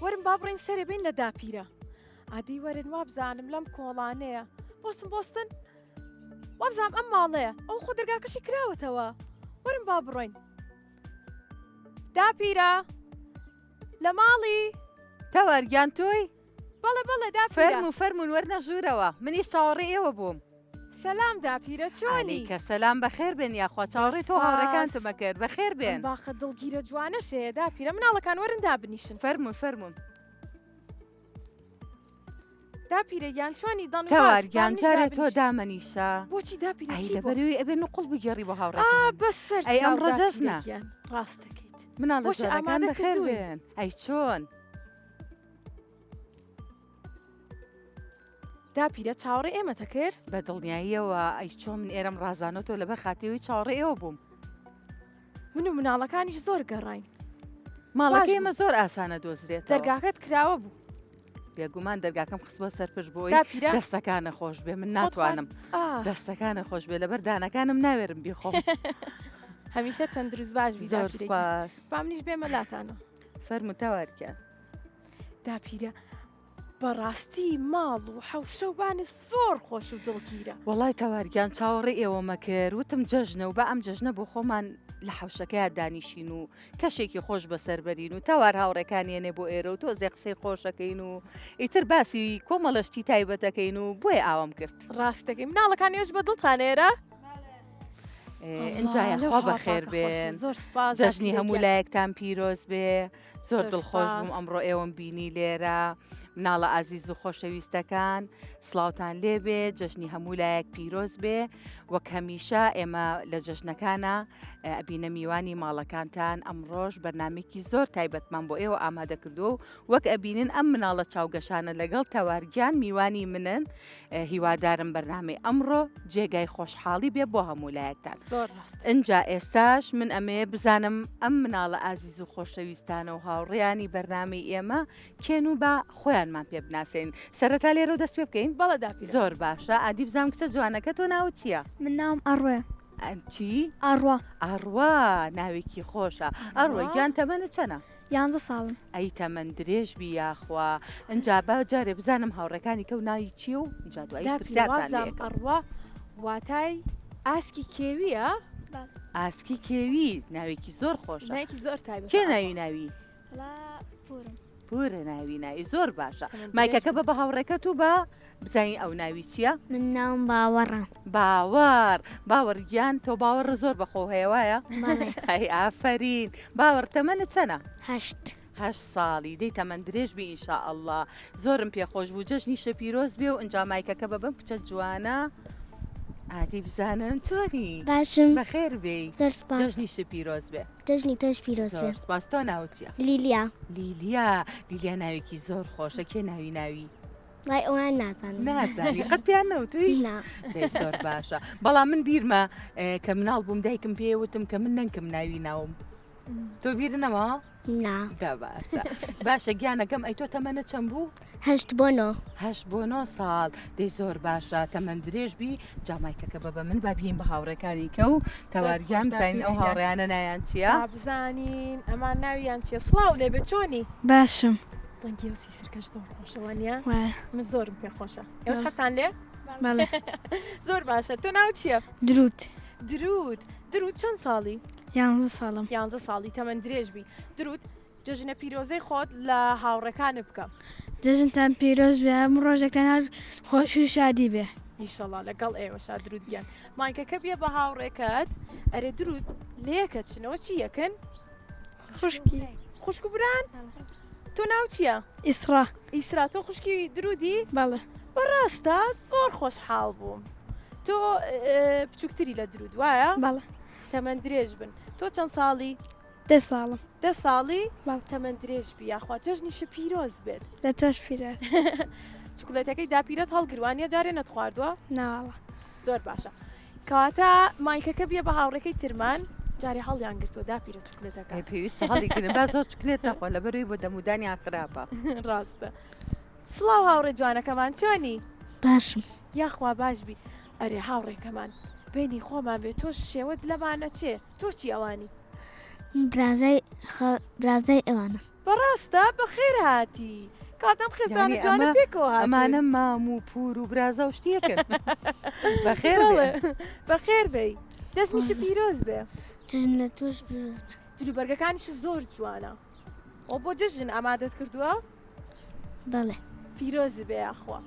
وەرن با بڕین سەرێ بین لە داپیرە. ئادی وەرن وابزانم لەم کۆڵانەیە بۆستن وابزانم ئەم ماڵەیە ئەو خۆ دەرگاکەشی کراوەتەوە. وەرن با بڕۆین. داپیرە لە ماڵی تەوەرگیان تۆی؟ بەڵێ داپیرە. فەرمون وەرنە ژوورەوە منیش چاوەڕێ ئێوە بووم. سەلام داپیرە چۆنی؟ کە سەلام بەخێر بێن یاخوا چاوەڕێ تۆ هاوڕێکانتمە کرد بەخێر بێن. باخە دڵگیرە جوانەشەیە داپیرە مناڵەکان وەرن دابنیشن. فەرمون داپیرە گیان چۆنی دەن تەوەرگیان جارێ تۆ دامەنیشە. بۆچی داپیرە ئەی لەبەروی ئەبێ نقڵ بگێڕی بۆ هاوڕێ. بەسەر ئەی ئەم ڕۆژەشنە ڕاستەکەیت مناڵە جارەکان بەخێر بێن. ئەی چۆن؟ داپیرە چاوەڕێ ئێمەتە کرد بە دڵنیاییەوە ئەی چۆن من ئێرەم ڕازانەوە لەبەر خاتیەوەی چاوەڕێ ئێوە بووم. من و مناڵەکانیش زۆر گەڕاین. ماڵەکە ئێمە زۆر ئاسانە دۆزرێتەوە. دەرگاکەت کراوە بوو. بێگومان دەرگاکەم خستبە سەرپشت بۆی داپیرە دەستەکانە خۆش بێ من ناتوانم دەستەکانە خۆش بێ لەبەر دانەکانم ناوێرم بیخۆم. هەمیشە تەندروست باش بی زۆر سوپاس. بامنیش بێمە لاتانە. فەرموو تەوەرگیان. داپیرە بەڕاستی ماڵ و حەوشە و بانێ زۆر خۆش و دڵگیرە. وەڵای تەوەرگیان چاوەڕێ ئێوەمە کرد وتم جەژنە و بە ئەم جەژنە بۆ خۆمان لە حەوشەکەیان دانیشین و کەشێکی خۆش بەسەربەرین و تاوار هاوڕێکانیێنێ بۆ ئێرە و تۆزێ قسەی خۆشەکەین و ئیتر باسی کۆمەڵەشتی تایبەتەکەین و بۆیە ئاوام کرد. ڕاستەکەی مناڵەکانیش بە دڵتانێرە؟ ئەنجایەخوا بەخێر بێن جەژنی هەموو لایەکتان پیرۆز بێ. زۆر دڵخۆش بووم ئەمڕۆ ئێوەم بینی لێرە. مناڵە ئازیز و خۆشەویستەکان سڵاوتان لێبێ جەژنی هەموو لایەک پیرۆز بێ. وەک هەمیشە ئێمە لە جەژنەکانە ئەبینە میوانی ماڵەکانتان ئەمڕۆژ بەرنامێکی زۆر تایبەتمان بۆ ئێوە ئامادە کردو و وەک ئەبینن ئەم مناڵە چاوگەشانە لەگەڵ تەوارگیان میوانی منن. هیوادارم بەرنامەی ئەمڕۆ جێگای خۆشحاڵی بێ بۆ هەموو لایەکتان. ئەجا ئێستاش من ئەمێ بزانم ئەم مناڵە ئازیز و خۆشەویستانە و هاوڕێیانی بەرنامەی ئێمە کێن و بە خۆیانمان پێ بناسێن. سەرەتا لێرە و دەست پێ بکەین. بەڵێ داپیرە زۆر باشە. ئادی بزانم کچە جوانەکە تۆ ناوت چییە؟ من ناوم ئەڕوێ. چی؟ ئەڕوا ناوێکی خۆشە. ئەڕوە گیان تەمەنە چەنە؟ 11 ساڵم. ئەی تەمەند درێژ بی یاخوا ئەجا بە جارێ بزانم هاوڕەکانی کە و ناوی چیە و اینجا دوایی پرسیارتان لێ بکەم. ئەڕوا واتای ئاسکی کێویە؟ ئاسکی کێوی ناوێکی زۆر خۆشە. نایکی زۆر تایبەت. کێ ناوی؟ پورە ناوی زۆر باشە. مایکەکە بە هاوڕێکەت و بە بزانین ئەو ناوی چییە؟ من ناوم باوەڕە. باوەڕگیان تۆ باوەڕ زۆر بەخۆ هەیەوایە؟ هەی ئافرین. باوەڕ تەمەنە چەنە؟ 8 ساڵی دەی تەمەند درێژ بی ئینشاءالله. زۆرم پێخۆش بوو جەژنی شە پیرۆز بێ و ئەنجا مایکەکە بە بەم کچە جوانە ئادی بزانن چۆنی؟ باشم بەخێر بێ. زۆر سپاس. جەژنی شە پیرۆز بێ. جەژنی تۆش پیرۆز بێ. سپاس. تۆ ناوت چییە؟ لیلیا ناوێکی زۆر خۆشە. کێ ناوی؟ وای ئەوان نازانی قەت پیان نەوتوی؟ دەی زۆر باشە. بەڵام من بیرمە کە مناڵ بووم دایکم پێوتم کە من نەنکم ناوی ناوم. تۆ بیر نەما؟ دا باشە گیانەکەم ئەی تۆ تەمەنە چەند بوو؟ 8 بۆ 9. 8 بۆ 9 ساڵ. دەی زۆر باشە تەمەند درێژ بی. جامایکەکە بە من با بین بە هاوڕێکانی کە و تەوارگیان بزانین ئەو هاوڕێیانە نایان چییە؟ بزانین ئەمان ناویان چیە؟ سڵاو لێ بێ چۆنی؟ باشم. ڕەنگی و سیسرکەش زۆر خۆشەوانە؟ من زۆرم پێ خۆشە. ئێوەش حەسان لێ؟ زۆر باشە. تۆ ناو چییە؟ درود چەند ساڵی؟ 11 ساڵم. 11 ساڵی تەمەند درێژ بی. درود جەژنە پیرۆزەی خۆت لە هاوڕێکانت بکە. جەژنتان پیرۆز بێ هەموو ڕۆژێکتان هەر خۆش و شادی بێ. ئیشەڵا لەگەڵ ئێوەشا درود گیان. مایکەکە بێ بە هاوڕێکەت. ئەرێ درود لێکە چنەوە چی یەکەن؟ خوشک و بران؟ تۆ ناو چییە؟ ئیسرا. تۆ خوشکی درودی؟ بەڵێ. بەڕاستە زۆر خۆشحاڵ بووم. تۆ بچووکتری لە درود وایە؟ بەڵێ. تەمەند درێژ بن. تۆ چەند ساڵی؟ 10 ساڵم. 10 ساڵی؟ تەمەند درێژ بی یاخوا جەژنی شە پیرۆز بێت. لە تۆش پیرە. چکولێتەکەی داپیرەت هەڵگروانیە جارێ نەتخواردووە؟ ناوەڵە. زۆر باشە. کەواتە مایکەکە بێ بە هاوڕێکەی ترمان جارێ هەڵیان گرتووە داپیرە چکولێتەکە. پێویستە هەڵیگرن با زۆر چکلێت نەخۆ لەبەروی بۆ دەمودانی خراپە. ڕاستە. سڵاو هاوڕێ جوانەکەمان چۆنی؟ باشم. یاخوا باش بی. ئەرێ هاوڕێکەمان بینی خۆمان بێت تۆ شێوەت لەمانە چێ؟ تۆ چی ئەوانی؟ برازای ئەوانە. بەڕاستە بەخێر هاتی کاتم خێزانە جوانە پێکەوە هات ئەمانە مام و پور و برازە و شتێکن بەخێر بەخێر بێ جەژنیش پیرۆز بێ جژنە تۆش پیرۆز بێ جلوبەرگەکانیش زۆر جوانە ئەو بۆ جژن ئامادەت کردووە بەڵێ پیرۆزی بێ یاخوا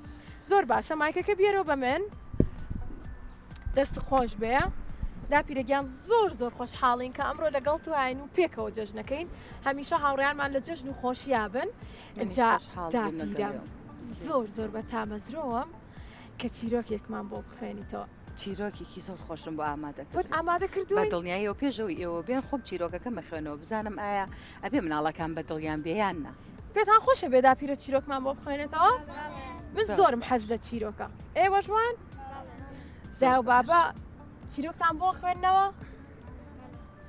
زۆر باشە مایکەکە بێرەوە بە من دەست خۆش بێ داپیرەگیان زۆر خۆشحاڵین کە ئەمڕۆ لەگەڵ تو هاین و پێکەوە جەژنەکەین هەمیشە هاوڕیانمان لە جەژن و خۆشیابن جا داپیرە زۆر بە تامەزرۆوەم کە چیرۆکێکمان بۆ بخوێنیتەوە چیرۆکێکی زۆر خۆشم بۆ ئامادە ئامادە بە کردووە دڵنیاییەوە پێشەوەی ئێوە بێن خۆم چیرۆکەکە مەخوێنەوە بزانم ئایا ئەبێ مناڵەکان بە دڵیان بێیاننا پێتان خۆشە بێ داپیرە چیرۆکمان بۆ بخوێنێتەوە من زۆرم حەز لە چیرۆکە ئێوە جوان دا و بابا چیرۆکتان بۆ خوێندنەوە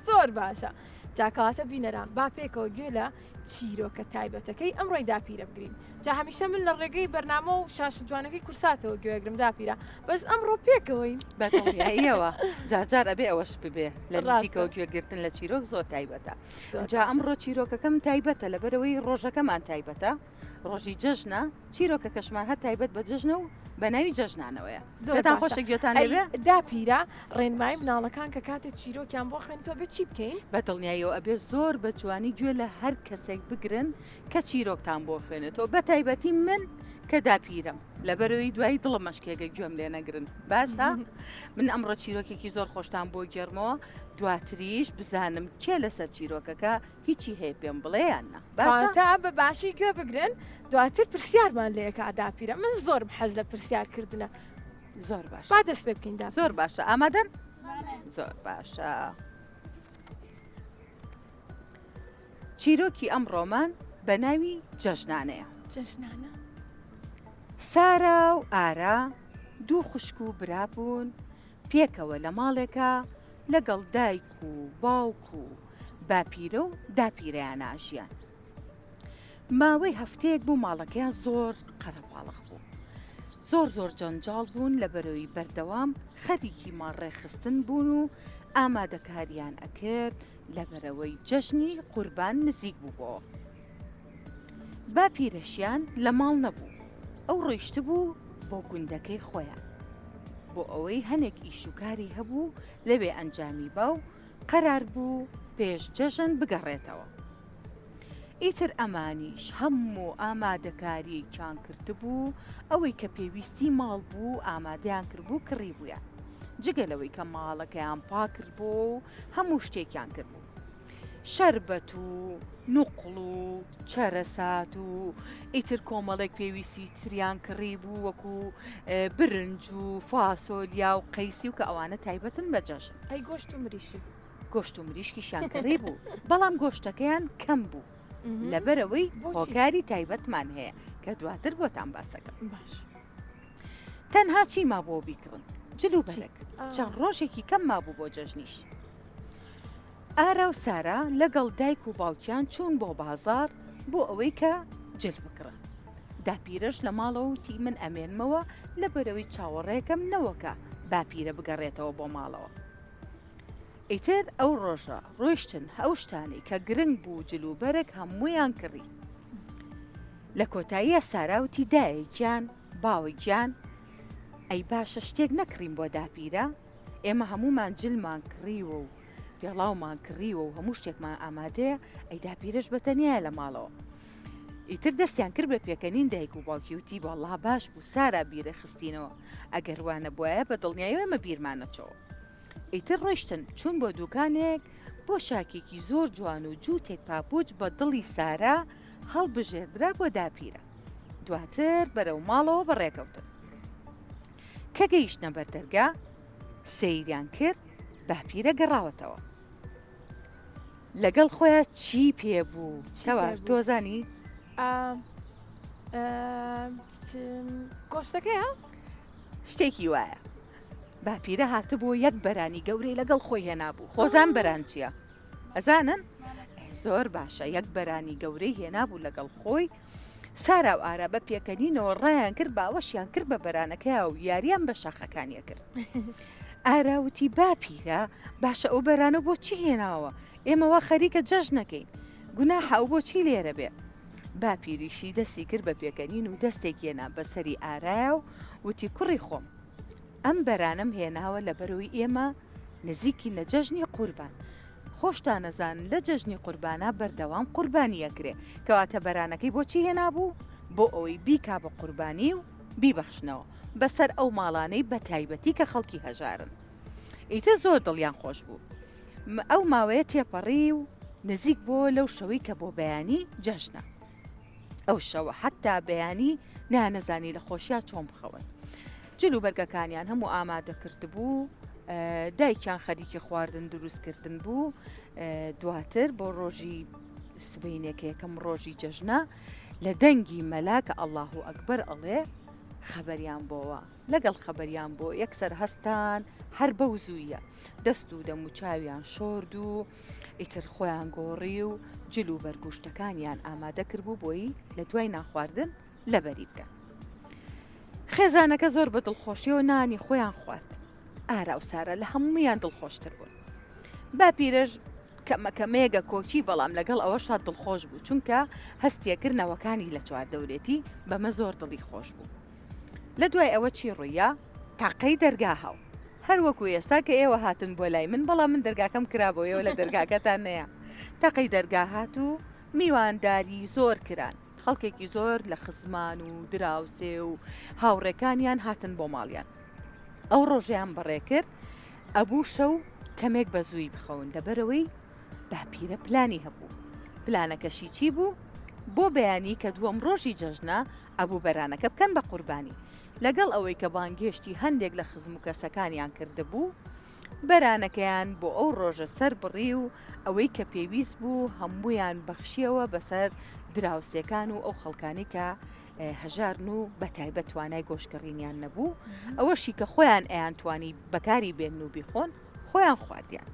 زۆر باشە جاکەواتە بینەران با پێکەوە گوێ لە چیرۆکە تایبەتەکەی ئەمڕۆی داپیرە بگرین جا هەمیشە من لە ڕێگەی بەرنامە و شاش جوانەکەی کورساتەوە گوێگرم داپیرە بەس ئەمڕۆ پێکەوەین بەتەڵیاییەوە جار ئەبێ ئەوەش ببێ لە نزیکەوە گوێگرتن لە چیرۆک زۆر تایبەتە جا ئەمڕۆ چیرۆکەکەم تایبەتە لەبەرەوەی ڕۆژەکەمان تایبەتە ڕۆژی جەژنە چیرۆکە کەشمان هە تایبەت بە جەژنە و بە ناوی جەژنانەوەیە زۆرتان خۆشە گوێتان لێبێ داپیرە ڕێنمای مناڵەکان کە کاتێک چیرۆکیان بۆ خوێنیتەوە بێ چی بکەین بە دڵنیاییەوە ئەبێ زۆر بە جوانی گوێ لە هەر کەسێک بگرن کە چیرۆکتان بۆ خوێنێتەوە بە تایبەتی من کە داپیرم لەبەرەوەی دوایی دڵم مەشکێگە گوێم لێ نەگرن باشە من ئەمڕۆ چیرۆکێکی زۆر خۆشتان بۆ گێڕمەوە دواتریش بزانم کێ لەسەر چیرۆکەکە هیچی هەیە پێم بڵێیاننا باشە بە باشی گوێ بگرن دواتر پرسیارمان لەیەکە داپیرە من زۆرم حەز لە پرسیارکردنە زۆر باش با دەست پێ بکەین زۆر باشە ئامادەن زۆر باشە چیرۆکی ئەمڕۆمان بە ناوی جەژنانەیە جەژنانە سارا و ئارا دوو خوشک و برابوون پێکەوە لە ماڵێکە لەگەڵ دایک و باوک و باپیرە و داپیرەیان ئاژیان ماوەی هەفتەیەک بوو ماڵەکەیان زۆر قەرەباڵغ بوو زۆر جەنجاڵ بوون لە بەرەوەی بەردەوام خەریکی ماڕێخستن بوون و ئامادەکاریان ئەکرد لە بەرەوەی جەژنی قوربان نزیک بووبەوە باپیرەشیان لە ماڵ نەبوو ئەو ڕۆیشت بوو بۆ گوندەکەی خۆیان بۆ ئەوەی هەنێک ئیشوکاری هەبوو لەوێ ئەنجامی با و قەرار بوو پێش جەژن بگەڕێتەوە ئیتر ئەمانیش هەموو ئامادەکارییان کردبوو ئەوەی کە پێویستی ماڵ بوو ئامادەیان کردبوو کڕی بوویان جگەلەوەی کە ماڵەکەیان پاکرد بوو و هەموو شتێکیان کردبوو شەربەت و نوقڵ و چەرەسات و ئیتر کۆمەڵێک پێویستی تریان کڕی بوو وەکو برنج و فاسۆلیا و قەیسی و کە ئەوانە تایبەتن بە جەژن ئەی گۆشت و مریشی گۆشت و مریشکیشان کڕی بوو بەڵام گۆشتەکەیان کەم بوو لەبەرەوەی هۆکاری تایبەتمان هەیە کە دواتر بۆتان باسەکەم باش تەنها چی ما بۆ بیکڕن جلو بەرەک چەند ڕۆژێکی کەم مابوو بۆ جەژنیش ئارا و سارا لەگەڵ دایک و باوکیان چوون بۆ بازار بۆ ئەوەی کە جل بکڕن داپیرەش لە ماڵەوە وتی من ئەمێنمەوە لە بەرەوەی چاوەڕێکم نەوەکە باپیرە بگەڕێتەوە بۆ ماڵەوە ئیتر ئەو ڕۆژە ڕۆیشتن ئەو شتانی کە گرنگ بوو جلوبەرێک هەموویان کڕی لە کۆتاییە ساراوتی دایەکیان باوەکیان ئەی باشە شتێک نەکڕین بۆ داپیرە ئێمە هەمومان جلمان کڕیوە و پێڵاومان کڕیوە و هەموو شتێکمان ئامادەیە ئەی داپیرش بەتەنایە لە ماڵەوە ئیتر دەستیان کرد بە پێکەنین دایک و باوکی وتی وەڵڵا باش بوو سارا بیرە خستینەوە ئەگەر وانە بواە بە دڵنیاییەوە ئێمە بیرمانەچەوە ئیتر ڕۆیشتن چوون بۆ دوکانێک بۆ شاکێکی زۆر جوان و جووتێک پاپوچ بە دڵی سارا هەڵبژێردرا بۆ داپیرە دواتر بەرەو ماڵەوە بەڕێکەوتن کە گەیشتنە بەردەرگا سەیریان کرد باپیرە گەڕاوەتەوە لەگەڵ خۆیان چی پێبوو چاوار تۆزانی گۆشتەکەیە شتێکی وایە باپیرە هاتبوو یەک بەرانی گەورەی لەگەڵ خۆی هێنابوو خۆزان بەران چییە ئەزانن زۆر باشە یەک بەرانی گەورەی هێنابوو لەگەڵ خۆی سارا و ئارا بە پێکەنینەوە ڕایان کرد باوەشیان کرد بە بەرانەکەی و یاریان بە شاخەکانیە کرد ئاراوتی باپیرە باشە ئەو بەرانە بۆ چی هێناوە ئێمەوە خەریکە جەژنەکەین گوناحە ئەو بۆچی لێرە بێ باپیریشی دەستی کرد بە پێکەنین و دەستێکێنا بەسەری ئارایە و وتی کوڕی خۆم ئەم بەرانم هێناوە لە بەرەوەی ئێمە نزیکی نەجەژنی قوربان خۆشتان نەزانن لە جەژنی قوربانە بەردەوام قوربانی ئەکرێ کەواتە بەرانەکەی بۆچی هێنابوو بۆ ئەوەی بیکا بە قوربانی و بیبەخشنەوە بەسەر ئەو ماڵانەی بە تایبەتی کە خەڵکی هەژارن ئیتە زۆر دڵیان خۆش بوو ئەو ماوەیە تێپەڕی و نزیک بۆ لەو شەوەی کە بۆ بەیانی جەژنە ئەو شەوە حتا بەیانی نانەزانی لە خۆشیان چۆن بخەون جلو بەرگەکانیان هەموو ئامادەکرد بوو دایکیان خەریکی خواردن دروستکردن بوو دواتر بۆ ڕۆژی سبەینێکە یەکەم ڕۆژی جەژنە لە دەنگی مەلا کە ئەڵڵاهو ئەکبەر ئەڵێ خەبەریان بۆوە لەگەڵ خەبەریان بۆ یەکسەر هەستان هەر بەو زوویە دەست و دەم و چاویان شۆرد و ئیتر خۆیان گۆڕی و جلو بەرگوشتەکانیان ئامادە کرد بوو بۆی لە دوای ناخواردن لەبەری بکەن خێزانەکە زۆر بە دڵخۆشیەوە نانی خۆیان خوارد ئارا و سارە لە هەمویان دڵخۆشتر بوون باپیرەش کەمەکەمەیەگە کۆچی بەڵام لەگەڵ ئەوەشات دڵخۆش بوو چونکە هەستیەکردنەوەکانی لە چواردەورێتی بەمە زۆر دڵی خۆش بوو لە دوای ئەوە چی ڕوویە تاقەی دەرگا هاو هەر وەکو ئێستا کە ئێوە هاتن بۆ لای من بەڵام من دەرگاکەم کرابەوەیەوە لە دەرگاکەتان نەیە تاقەی دەرگا هات و میوانداری زۆر کران خەڵکێکی زۆر لە خزمان و دراوسێ و هاوڕێکانیان هاتن بۆ ماڵیان ئەو ڕۆژیان بەڕێ کرد ئەبوو شەو کەمێک بە زووی بخەون لەبەرەوەی باپیرە پلانی هەبوو پلانەکەشی چی بوو بۆ بەیانی کە دووەم ڕۆژی جەژنە ئەبوو بەرانەکە بکەن بە قوربانی لەگەڵ ئەوەی کە بانگێشتی هەندێک لە خزم و کەسەکانیان کردهبوو بەرانەکەیان بۆ ئەو ڕۆژە سەر بڕی و ئەوەی کە پێویست بوو هەموویان بەخشیەوە بەسەر دراوسەکان و ئەو خەڵکانی کە هەژارن و بە تایبەت توانای گۆشتکردنیان نەبوو ئەوەشی کە خۆیان ئەیانتوانی بەکاری بێن و بیخۆن خۆیان خواردیان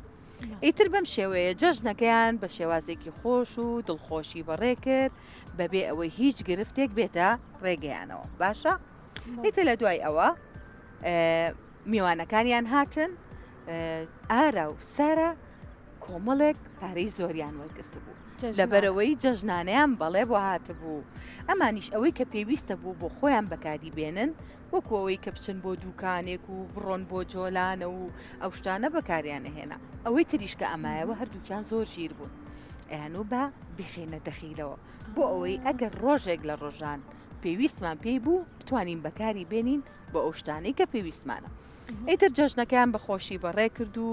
ئیتر بەم شێوەیە جەژنەکەیان بە شێوازێکی خۆش و دڵخۆشی بەڕێ کرد بەبێ ئەوەی هیچ گرفتێک بێتە ڕێگەیانەوە باشە ئیتر لە دوای ئەوە میوانەکانیان هاتن ئارا و سارە کۆمەڵێک پارەی زۆریان وەرگرت بوو لەبەرەوەی جەژنانیان بەڵێ بۆ هاتبوو ئەمانیش ئەوەی کە پێویستە بوو بۆ خۆیان بەکاری بێنن وەکو ئەوەی کە بچن بۆ دوکانێک و بڕۆن بۆ جۆلانە و ئەو شتانە بەکاریانە هێنا ئەوەی تریشکە ئەمایەوە هەردووکیان زۆر ژیر بوون ئەیانوو بە بخێنە دەخیلەوە بۆ ئەوەی ئەگەر ڕۆژێک لە ڕۆژان پێویستمان پێی بوو بتوانین بەکاری بێنین بۆ ئەو شتانەی کە پێویستمانە ئیتر جەژنەکان بەخۆشی بەڕێ کرد و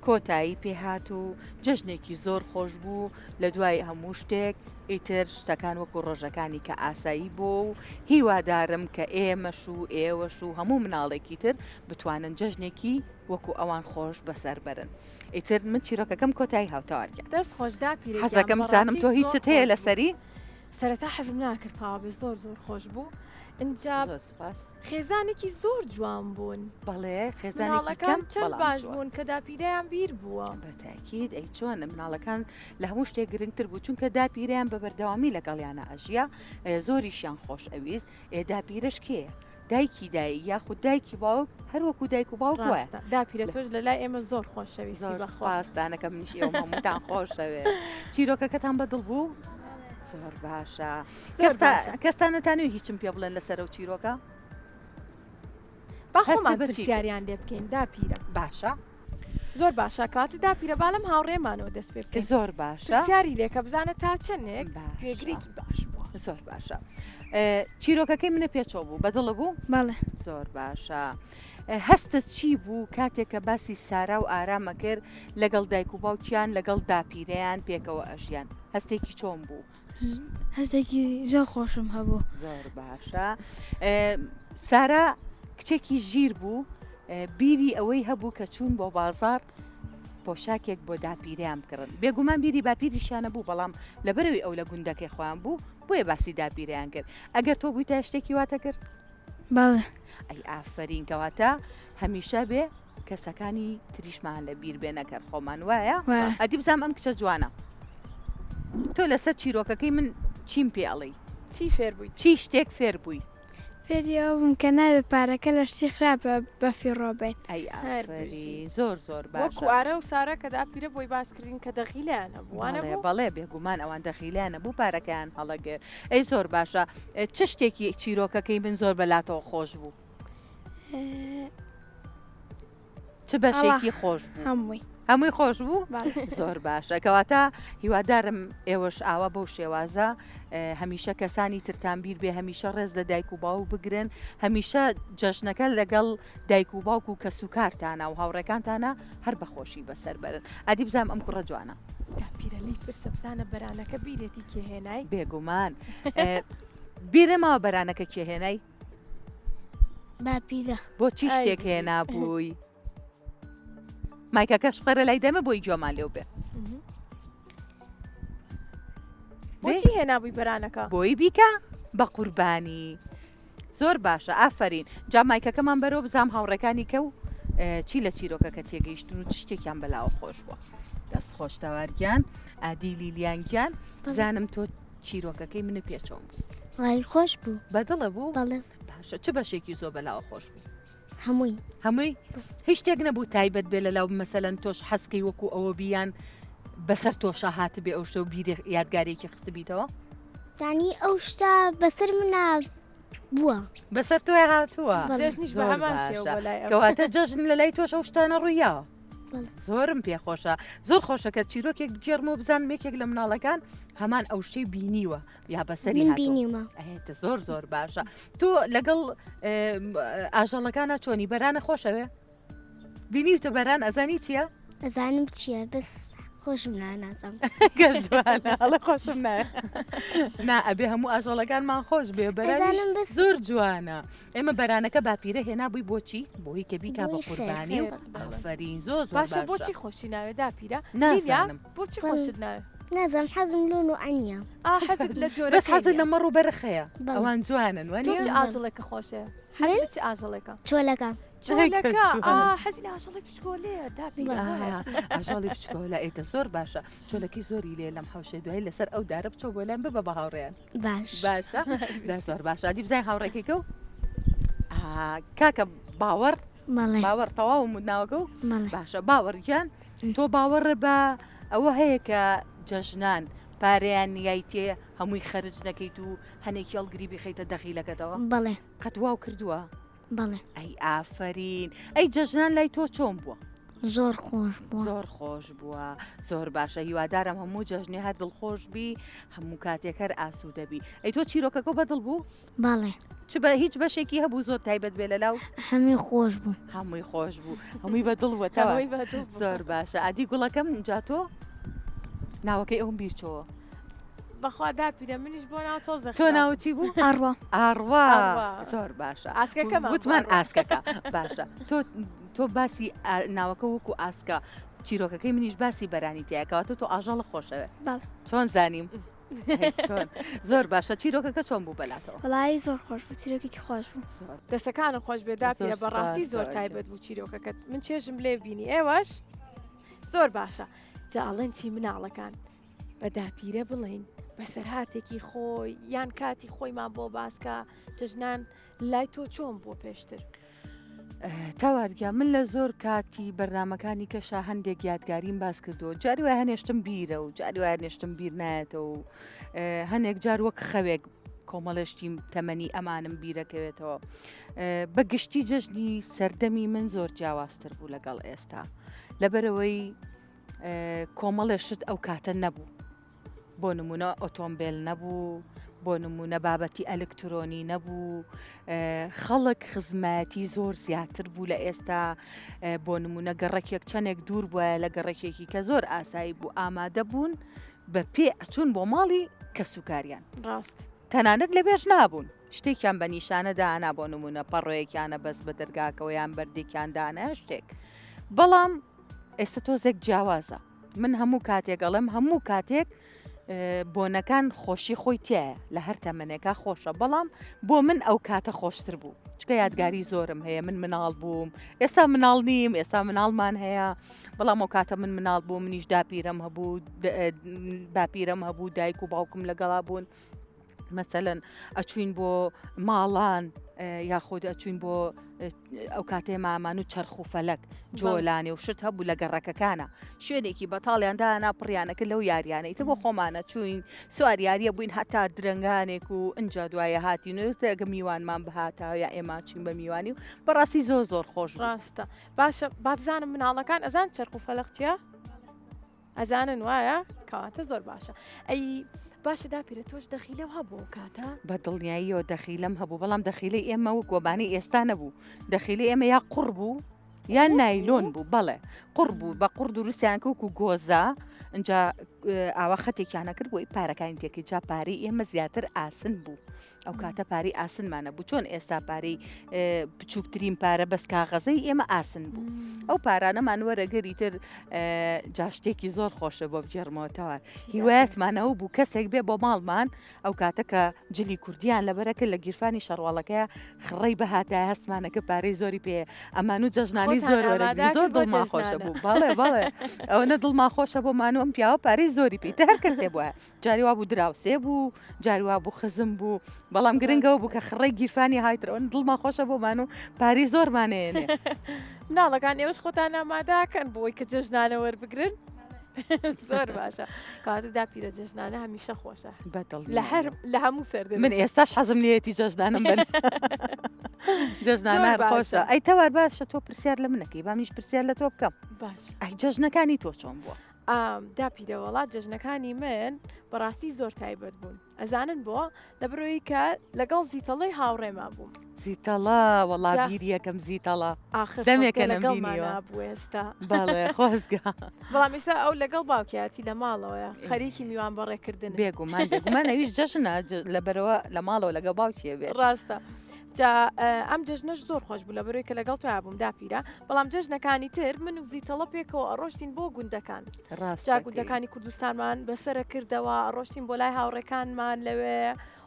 کۆتایی پێهات و جەژنێکی زۆر خۆش بوو لە دوای هەموو شتێک ئیتر شتەکان وەکو ڕۆژەکانی کە ئاسایی بۆ و هیوادارم کە ئێمەش و ئێوەش و هەموو مناڵێکی تر بتوانن جەژنێکی وەکو ئەوان خۆش بەسەر بەرن ئیتر من چیرۆکەکەم کۆتایی هاوتاوارکە دەست خۆشدا پیرە حەزەکەم زانم تۆ هیچت هەیە لەسەری سەرەتا حەزم ناکرد تاوابێ زۆر زۆر خۆش بوو اینجا خێزانێکی زۆر جوان بوون بەڵێ خێزانێکەکەم چەند باش بوون کە داپیرەیان بیر بووە بەتاکید ئەی چۆن مناڵەکان لە هەموو شتێک گرنگتر بوو چونکە داپیرەیان بە بەردەوامی لەگەڵیانە ئەژیا زۆریشیان خۆش ئەویست داپیرەش کێیە دایکی دایی یاخود دایکی باوک هەروەکو دایک و باوک وایە داپیرە تۆش لە لای ئێمە زۆر خۆشەویست زۆر خواستانەکە منیش ئێوە هەمووتان خۆشەوێ چیرۆکەکەتان بەدڵ بوو زۆر باشە کەستانەتانوی هیچم پێ بڵێن لەسەر و چیرۆکە باخۆمان پرسیاریان لێ بکەین داپیرە باشە زۆر باشە کاتی داپیرە باڵم هاوڕێمانەوە دەست پێ بکەین زۆر باشە پرسیاری لێکە بزانە تا چەندێک پێگرێکی باش بووە زۆر باشە چیرۆکەکەی منە پێچۆ بوو بەدڵە بوو بەڵێ زۆر باشە هەستت چی بوو کاتێککە باسی سارا و ئارامە کرد لەگەڵ دایک و باوکیان لەگەڵ داپیرەیان پێکەوە ئەژیان هەستێکی چۆن بوو هەستێکی زۆر خۆشم هەبوو زۆر باشە سارا کچێکی ژیر بوو بیری ئەوەی هەبوو کە چوون بۆ بازار پۆشاکێک بۆ داپیرەیان بکڕن بێگومان بیری باپیریشانە بوو بەڵام لەبەرەوەی ئەو لە گوندەکەی خۆیان بوو بۆیە باسی داپیرەیان کرد ئەگەر تۆ بووی تا شتێکی واتە کرد بەڵێ ئەی ئافرین کەواتە هەمیشە بێ کەسەکانی تریشمان لە بیر بێنەکەر خۆمان وایە ئەدی بزانام ئەم کچە جوانە تۆ لەسەر چیرۆکەکەی من چیم پێڵی چی فێر بووی چی شتێک فێر بووی فێریەوە بووم کە نابێ پارەکە لە شتی خراپە بەفی ڕۆبێت. ئەی هەر ئافرین زۆر وەکو باشە. ئارە و سارە کە داپیرە بۆی باسکردین کە دەخیلیانە بووانە بەڵێ بوو بەڵێ بێگومان ئەوان دەخیلیانە بوو پارەکەیان هەڵەگەر. ئەی زۆر باشە چ شتێکی چیرۆکەکەی من زۆر بەلاتەوە خۆش بوو چ بەشێکی خۆش بوو هەمووی هەمووی خۆش بوو زۆر باشە کەواتە هیوادارم ئێوەش ئاوا بەو شێوازە هەمیشە کەسانی ترتان بیر بێ هەمیشە ڕێز لە دایک و باو بگرن هەمیشە جەژنەکە لەگەڵ دایک و باوک و کەسوکارتانە و هاوڕێکانتانە هەر بەخۆشی بەسەر بەرن ئادی بزانم ئەم کوڕە جوانە داپیرە لی پرسە بزانە بەرانەکە بیرێتی کێهێنای بێگومان بیرەمەوە بەرانەکە کێهێنای باپیرە بۆ چی شتێک هێنا بووی مایکەکەش قەرە لای دەمە بۆی جۆمان لێو بێ بۆچی هێنابووی بەرانەکە بۆی بیکە بە قوربانی زۆر باشە ئافرین جا مایکەکەمان بەرەوە بزام هاوڕەکانی کە و چی لە چیرۆکەکە تێگەیشتن و چ شتێکیان بەلاوە خۆش بووە دەست خۆشتەوارگیان ئادی لیلیانگیان بزانم تۆ چیرۆکەکەی منە پێچۆم وای خۆش بوو بەدڵە بوو بەڵێ باشە چ بەشێکی زۆر بەلاوە خۆش بوو هەمووی هەمووی هیچ شتێک نەبوو تایبەت بێ لەلاو مەسەلەن تۆش حەسکەی وەکو ئەوە بیان بەسەر تۆشە هات بێ ئەو شە و بیری یادگارێکی خست بیتەوە یانی ئەو شتا بەسەر منە بووە بەسەر تۆ هاتووە جەژنیش بە هەمان شێوە بۆ لای ئەو. کەواتە جەژن لە لای تۆش ئەو شتانە ڕوویاوە بەڵێ. زۆرم پێخۆشە زۆر خۆشەکە چیرۆکێک بگێڕم و بزان مێکێک لە مناڵەکان هەمان ئەو شتەی بینیوە یا بەسەری من هاتووە. بینیومە ئەهێتە زۆر باشە تۆ لەگەڵ ئاژەڵەکانە چۆنی بەرانە خۆشەوێ بینیوتە بەران ئەزانی چییە؟ ئەزانم چییە بەس خۆشم نازانم هەڵە خۆشم نایە نا ئەبێ هەموو ئاژەڵەکانمان خۆش بێ بەرانی ئەزانم بەس زۆر جوانە ئێمە بەرانەکە باپیرە هێنا بووی بۆچی بۆی کە بیکا بە بۆی خێر. قوربانی و ئافرین زۆر باشە باشە بۆچی خۆشی ناوێ داپیرە نازانم بۆچی خۆشت ناوێ نازانم حەزم لۆن و ئەنیە حەزت لە جۆرە بەس حەزت لە مەڕ و بەرەخەیە بەڵێ. ئەوان جوانن تۆ وانە چ ئاژەڵێکە خۆشە حەزت چ ئاژەڵێکە چۆلەکە چۆلەکە جوانە. حەزی لە ئاژەڵی پشکۆلەیە داپیرە ئاژاڵی بچکۆلە ئێتە زۆر باشە چۆلەکی زۆری لێ لەم حوشێ دوای لەسەر ئەو دارە بچۆ بۆلان ببە بە هاوڕێیان باش باشە دا زۆر باشە دی بزای هاوڕێکێکە و کاکە باوەڕ بەڵێ باوەڕ تەواو ناوەکە و بەڵێ باشە باوەڕیان تۆ باوەڕ بە ئەوە هەیە کە جەژنان پارەیان نیایتێ هەمووی خەرج نەکەیت و هەنێکی هەڵگری بخەیتە دەخیلەکەتەوە بەڵێ قەت واو کردووە بەڵێ ئەی ئافرین ئەی جەژنان لای تۆ چۆن بووە زۆر خۆش بووە زۆر خۆش بووە زۆر باشە هیوادارم هەموو جەژنی هەر دڵخۆش بی هەموو کاتێک هەر ئاسوودەبی ئەی تۆ چیرۆکەکە بەدڵ بوو بەڵێ چ بە هیچ بەشێکی هەبوو زۆر تایبەت بێ لەلاو هەمی خۆش بوو هەمووی خۆش بوو هەمووی بەدڵ وەتەوە هەمووی بەدڵ بوو. زۆر باشە ئادی گوڵەکەم جا تۆ ناوەکەی ئەوم بیرچەوە بەخوا داپیرە منیش بۆ ناو تۆ تۆ ناوچی بوو ئەڕوە ئاڕوا ئاڕوا. زۆر باشە ئاسکەکەمان وتمان بۆ ئاڕوا. ئاسکەکە باشە تۆ باسی ناوەکە وەکو ئاسکە چیرۆکەکەی منیش باسی بەرانی تایەکەواتە تۆ ئاژەڵە خۆشەوە باڵ چۆن زانیم چۆن زۆر باشە چیرۆکەکە چۆن بوو بەلاتەوە وڵی زۆر خۆش بوو چیرۆکێکی خۆش بوو زۆر دەسەکانە خۆش بێ داپیرە زۆر بەڕاستی سپاس، زۆر زۆر تایبەت بوو چیرۆکەکەت من چێژم لێ بینی ئێوەش زۆر باشە جاڵەن چی مناڵەکان بە داپیرە بڵین بەسەر هاتێکی خۆی یان کاتی خۆیمان بۆ باسکە جژنان لای تۆ چۆن بۆ پێشتر تاوارگیا من لە زۆر کاتی بەرنمەکانی کەشا هەندێک یادگاریم باس کردو جاری وای هەنێشتم بیرە و جاری وای هەنێشتم بیر نایەتەوە و هەنێک جار وەک خەوێک کۆمەڵشتی تەمەنی ئەمانم بیرەکەوێتەوە بەگشتی جەژنی سەردەمی من زۆر جیاوازتر بوو لەگەڵ ئێستا لەبەرەوەی کۆمەڵێشت ئەو کاتە نەبوو بۆ نمونە ئۆتۆمبیل نەبوو بۆ نمونە بابەتی ئەلکترۆنی نەبوو خەڵک خزمەتی زۆر زیاتر بوو لە ئێستا بۆ نمونە گەڕەکێک چەندێک دوور بووە لە گەڕێکێکی کە زۆر ئاسایی بوو ئامادە بوون بە پێ ئەچوون بۆ ماڵی کەسوکاریان ڕاست تەنانەت لە بێژ نابوون شتێکیان بە نیشانەدانا بۆ نمونە پەڕۆیەکیانە بەس بە دەرگاکەوە یان بەردێکیاندانە شتێک بەڵام ئێستا تۆزێک جیاوازە من هەموو کاتێکەڵم هەموو کاتێک بۆنەکان خۆشی خۆی تایە لە هەر تەمەنێکا خۆشە بەڵام بۆ من ئەو کاتە خۆشتر بوو چکە یادگاری زۆرم هەیە من مناڵ بووم ئێستا مناڵ نیم ئێستا مناڵمان هەیە بەڵام ئەو کاتە من مناڵ بوو منیش داپیرم هەبوو باپیرم هەبوو دایک و باوکم لەگەڵا بوون مەسەلەن ئەچوین بۆ ماڵان یاخود ئەچوین بۆ ئەو کاتێ مامان و چرخ و فەلەک جۆلانێ و شت هەبوو لە گەڕەکەکانە شوێنێکی بەتاڵیاندانا پڕیانەکە لەو یاریانەی تە بۆ خۆمانە چوین سواریاریە بووین هەتا درنگانێک و ئەجا دوایە هاتیونەگە میوانمان بهاتا یا ئێمە چین بە میوانی و بەڕاستی زۆر خۆش ڕاستە باشە بابزانم مناڵەکان ئەزان چرخ و فەلەق چیە؟ ئەزانن وایە کەواتە زۆر باشە ئەی باشە داپیرە تۆش دەخیلەو هەبوو کاتە بە دڵنیاییەوە دەخیلم هەبوو بەڵام دەخیلی ئێمە و گۆبانی ئێستا نەبوو دەخیلی ئێمە یا قوڕ بوو یان نایلۆن بوو بەڵێ قوڕ بوو بە قوڕ دروستیان کەوکو گۆزە اینجا ئاوا خەتێکیانە کرد بۆی پارەکانی تێکی جا پارەی ئێمە زیاتر ئاسن بوو ئەو کاتە پارەی ئاسنمانە بوو چۆن ئێستا پارەی بچووکترین پارە بەس کاغەزەی ئێمە ئاسن بوو ئەو پارانەمان وەرەگەری تر جاشتێکی زۆر خۆشە بۆ بجێڕمەوەتەوە هیوایەتمانەوە بوو کەسێک بێ بۆ ماڵمان ئەو کاتە کە جلی کوردیان لەبەرەکە لە گیرفانی شەڕواڵەکەی خڕی بەهاتای هەستمانەکە پارەی زۆری پێ ئەمان و جەژنانی زۆر زۆر دڵما خۆشە بوو بەڵێ ئەوەنە دڵما خۆشە بۆ مانوەم پیاوە پارەی زۆری پێی هەر کەسێ بووە جاریوا بوو دراوسێ بوو جاریوا بوو خزم بوو بەڵام گرنگەوە بوو کە خڕی گیرفانی هایترەوە دڵما خۆشە بۆمان و پارەی زۆرمانێنێ مناڵەکان ئێوەش خۆتان ئامادەکەن بۆی کە جەژنانە وەربگرن زۆر باشە کاتە داپیرە جەژنانە هەمیشە خۆشە بەدڵ لە هەموو سەر من ئێستاش حەزم لێتی جەژنانم بن جەژنانە خۆشە ئەی تەوار باشە تۆ پرسیار لە منەکەی با منیش پرسیار لە تۆ بکەم باش ئەی جەژنەکانی تۆ چۆن بووە داپیرە وڵات جەژنەکانی من بەڕاستی زۆر تایبەت بوون ئەزانن بۆ لەبرۆی کە لەگەڵ زیتەڵی هاوڕێما بووم زیتەڵا وەڵا بیری یەکەم زیتەڵا دەمێکە لەگەڵمانە بوو ئێستا باڵێ خۆزگا بەڵام ئێستا ئەو لەگەڵ باوکیاتی لە ماڵەوەە خەریکی میوان بەڕێکردن بێگومان ئەویش جەژنە لەبەرەوە لە ماڵەوە لەگە باوکیە بێت ڕاستە ئەم جەژنەش زۆر خۆش بوو لە بەرۆی کە لەگەڵ تویا بووم داپیرە بەڵام جەژنەکانی تر من و زیتەڵە پێکەوە ئەڕۆشتین بۆ گوندەکان جا گوندەکانی کوردستانمان بەسرە کردەوە ڕۆشتین بۆ لای هاوڕێکانمان لەوێ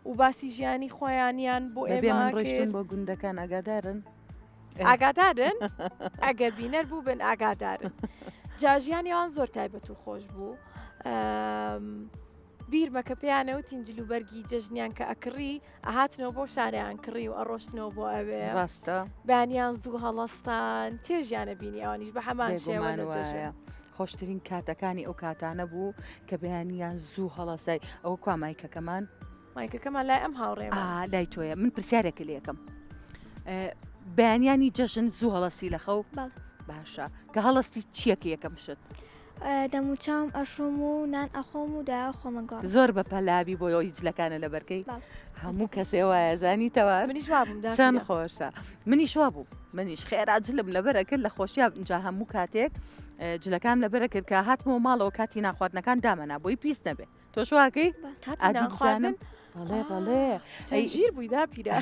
و باسی ژیانی خۆیانیان بۆ ئێمە ڕۆشتین بۆ گوندەکان ئاگادارن ئاگادارن ئەگەر بینەر بوو بن ئاگادارن جا ژیانیان زۆر تایبەت و خۆش بوو بیرمەکە پێیانەوە تینجلوبەرگی جەژنیان کە ئەکڕی ئەهاتنەوە بۆ شارەیان کڕی و ئەڕۆشتنەوە بۆ ئەوێ ڕاستە بەیانیان زوو هەڵەستان تێژیانە بینی ئەوانیش بە هەمان شێوە خۆشترین کاتەکانی ئەو کاتانە بوو کە بەیانیان زوو هەڵەسای ئەوە کوا مایکەکەمان مایکەکەمان لای ئەم هاوڕێ لای تۆیە من پرسیارێکە لێکم بەیانیانی جەژن زوو هەڵەسی لە خەو باشە کە هەڵستی چیەکە یەکەم شت دەموچام ئەشۆم و نان ئەخۆم و دا خۆمەگەڵ زۆر بە پەلابی بۆ هیچلەکانە لە بەرکەی هەموو کەسێ وایە زانیتەوە چەند خۆشە منیش وا بوو منیش خێرا جلم لەبەرە کرد لە خۆشییا اینجا هەموو کاتێک جلەکان لەبەرە کرد کە هاتمەوە ماڵەوە کاتی ناخواردنەکان دامەنا بۆی پیس نەبێ تۆ شواکەی ئادیزانم بەڵێ ژیر بووی داپیرە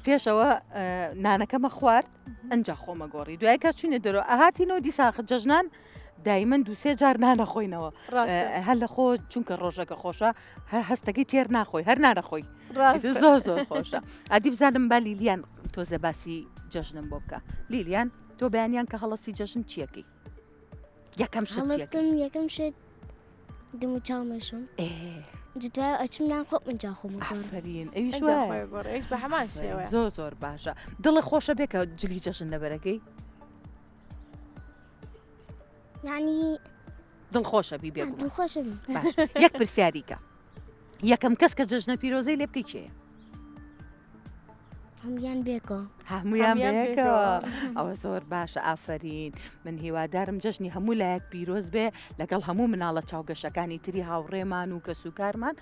پێشەوە نانەکەمە خوارد ئەنجا خۆمە گۆڕی دوای کە چوینە دەرەوە ئاهاتینەوە دیساخ جەژنان دایمەن دووسێ جار نانەخۆینەوە هەر لە خۆ چونکە ڕۆژەکە خۆشە هەر هەستەکەی تێر ناخۆی هەر نانەخۆی زۆر خۆشە ئادی بزانم با لیلیان تۆزە باسی جەژنم بۆ بکە لیلیان تۆ بەیانیان کە هەڵەسی جەژن چیەکەی یەکەم یەکەم شت دموچاومەشم دوای ئەچم نان خۆ منجا خۆمەفرین ئەویش بە هەمان شێوە زۆر باشە دڵە خۆشە بێ کە جلی جەژن لەبەرەکەی یعنی دڵخۆشە بی بێ دڵخۆشە باش یەک پرسیاریکە یەکەم کەس کە جەژنە پیرۆزەی لێ بکەی کێیە هەمویان بێکەوە هەمویان بێکەوە ئەوە زۆر باشە ئافرین من هیوادارم جەژنی هەموو لایەک پیرۆز بێ لەگەڵ هەموو مناڵە چاوگەشەکانی تری هاوڕێمان و کە سوکارمان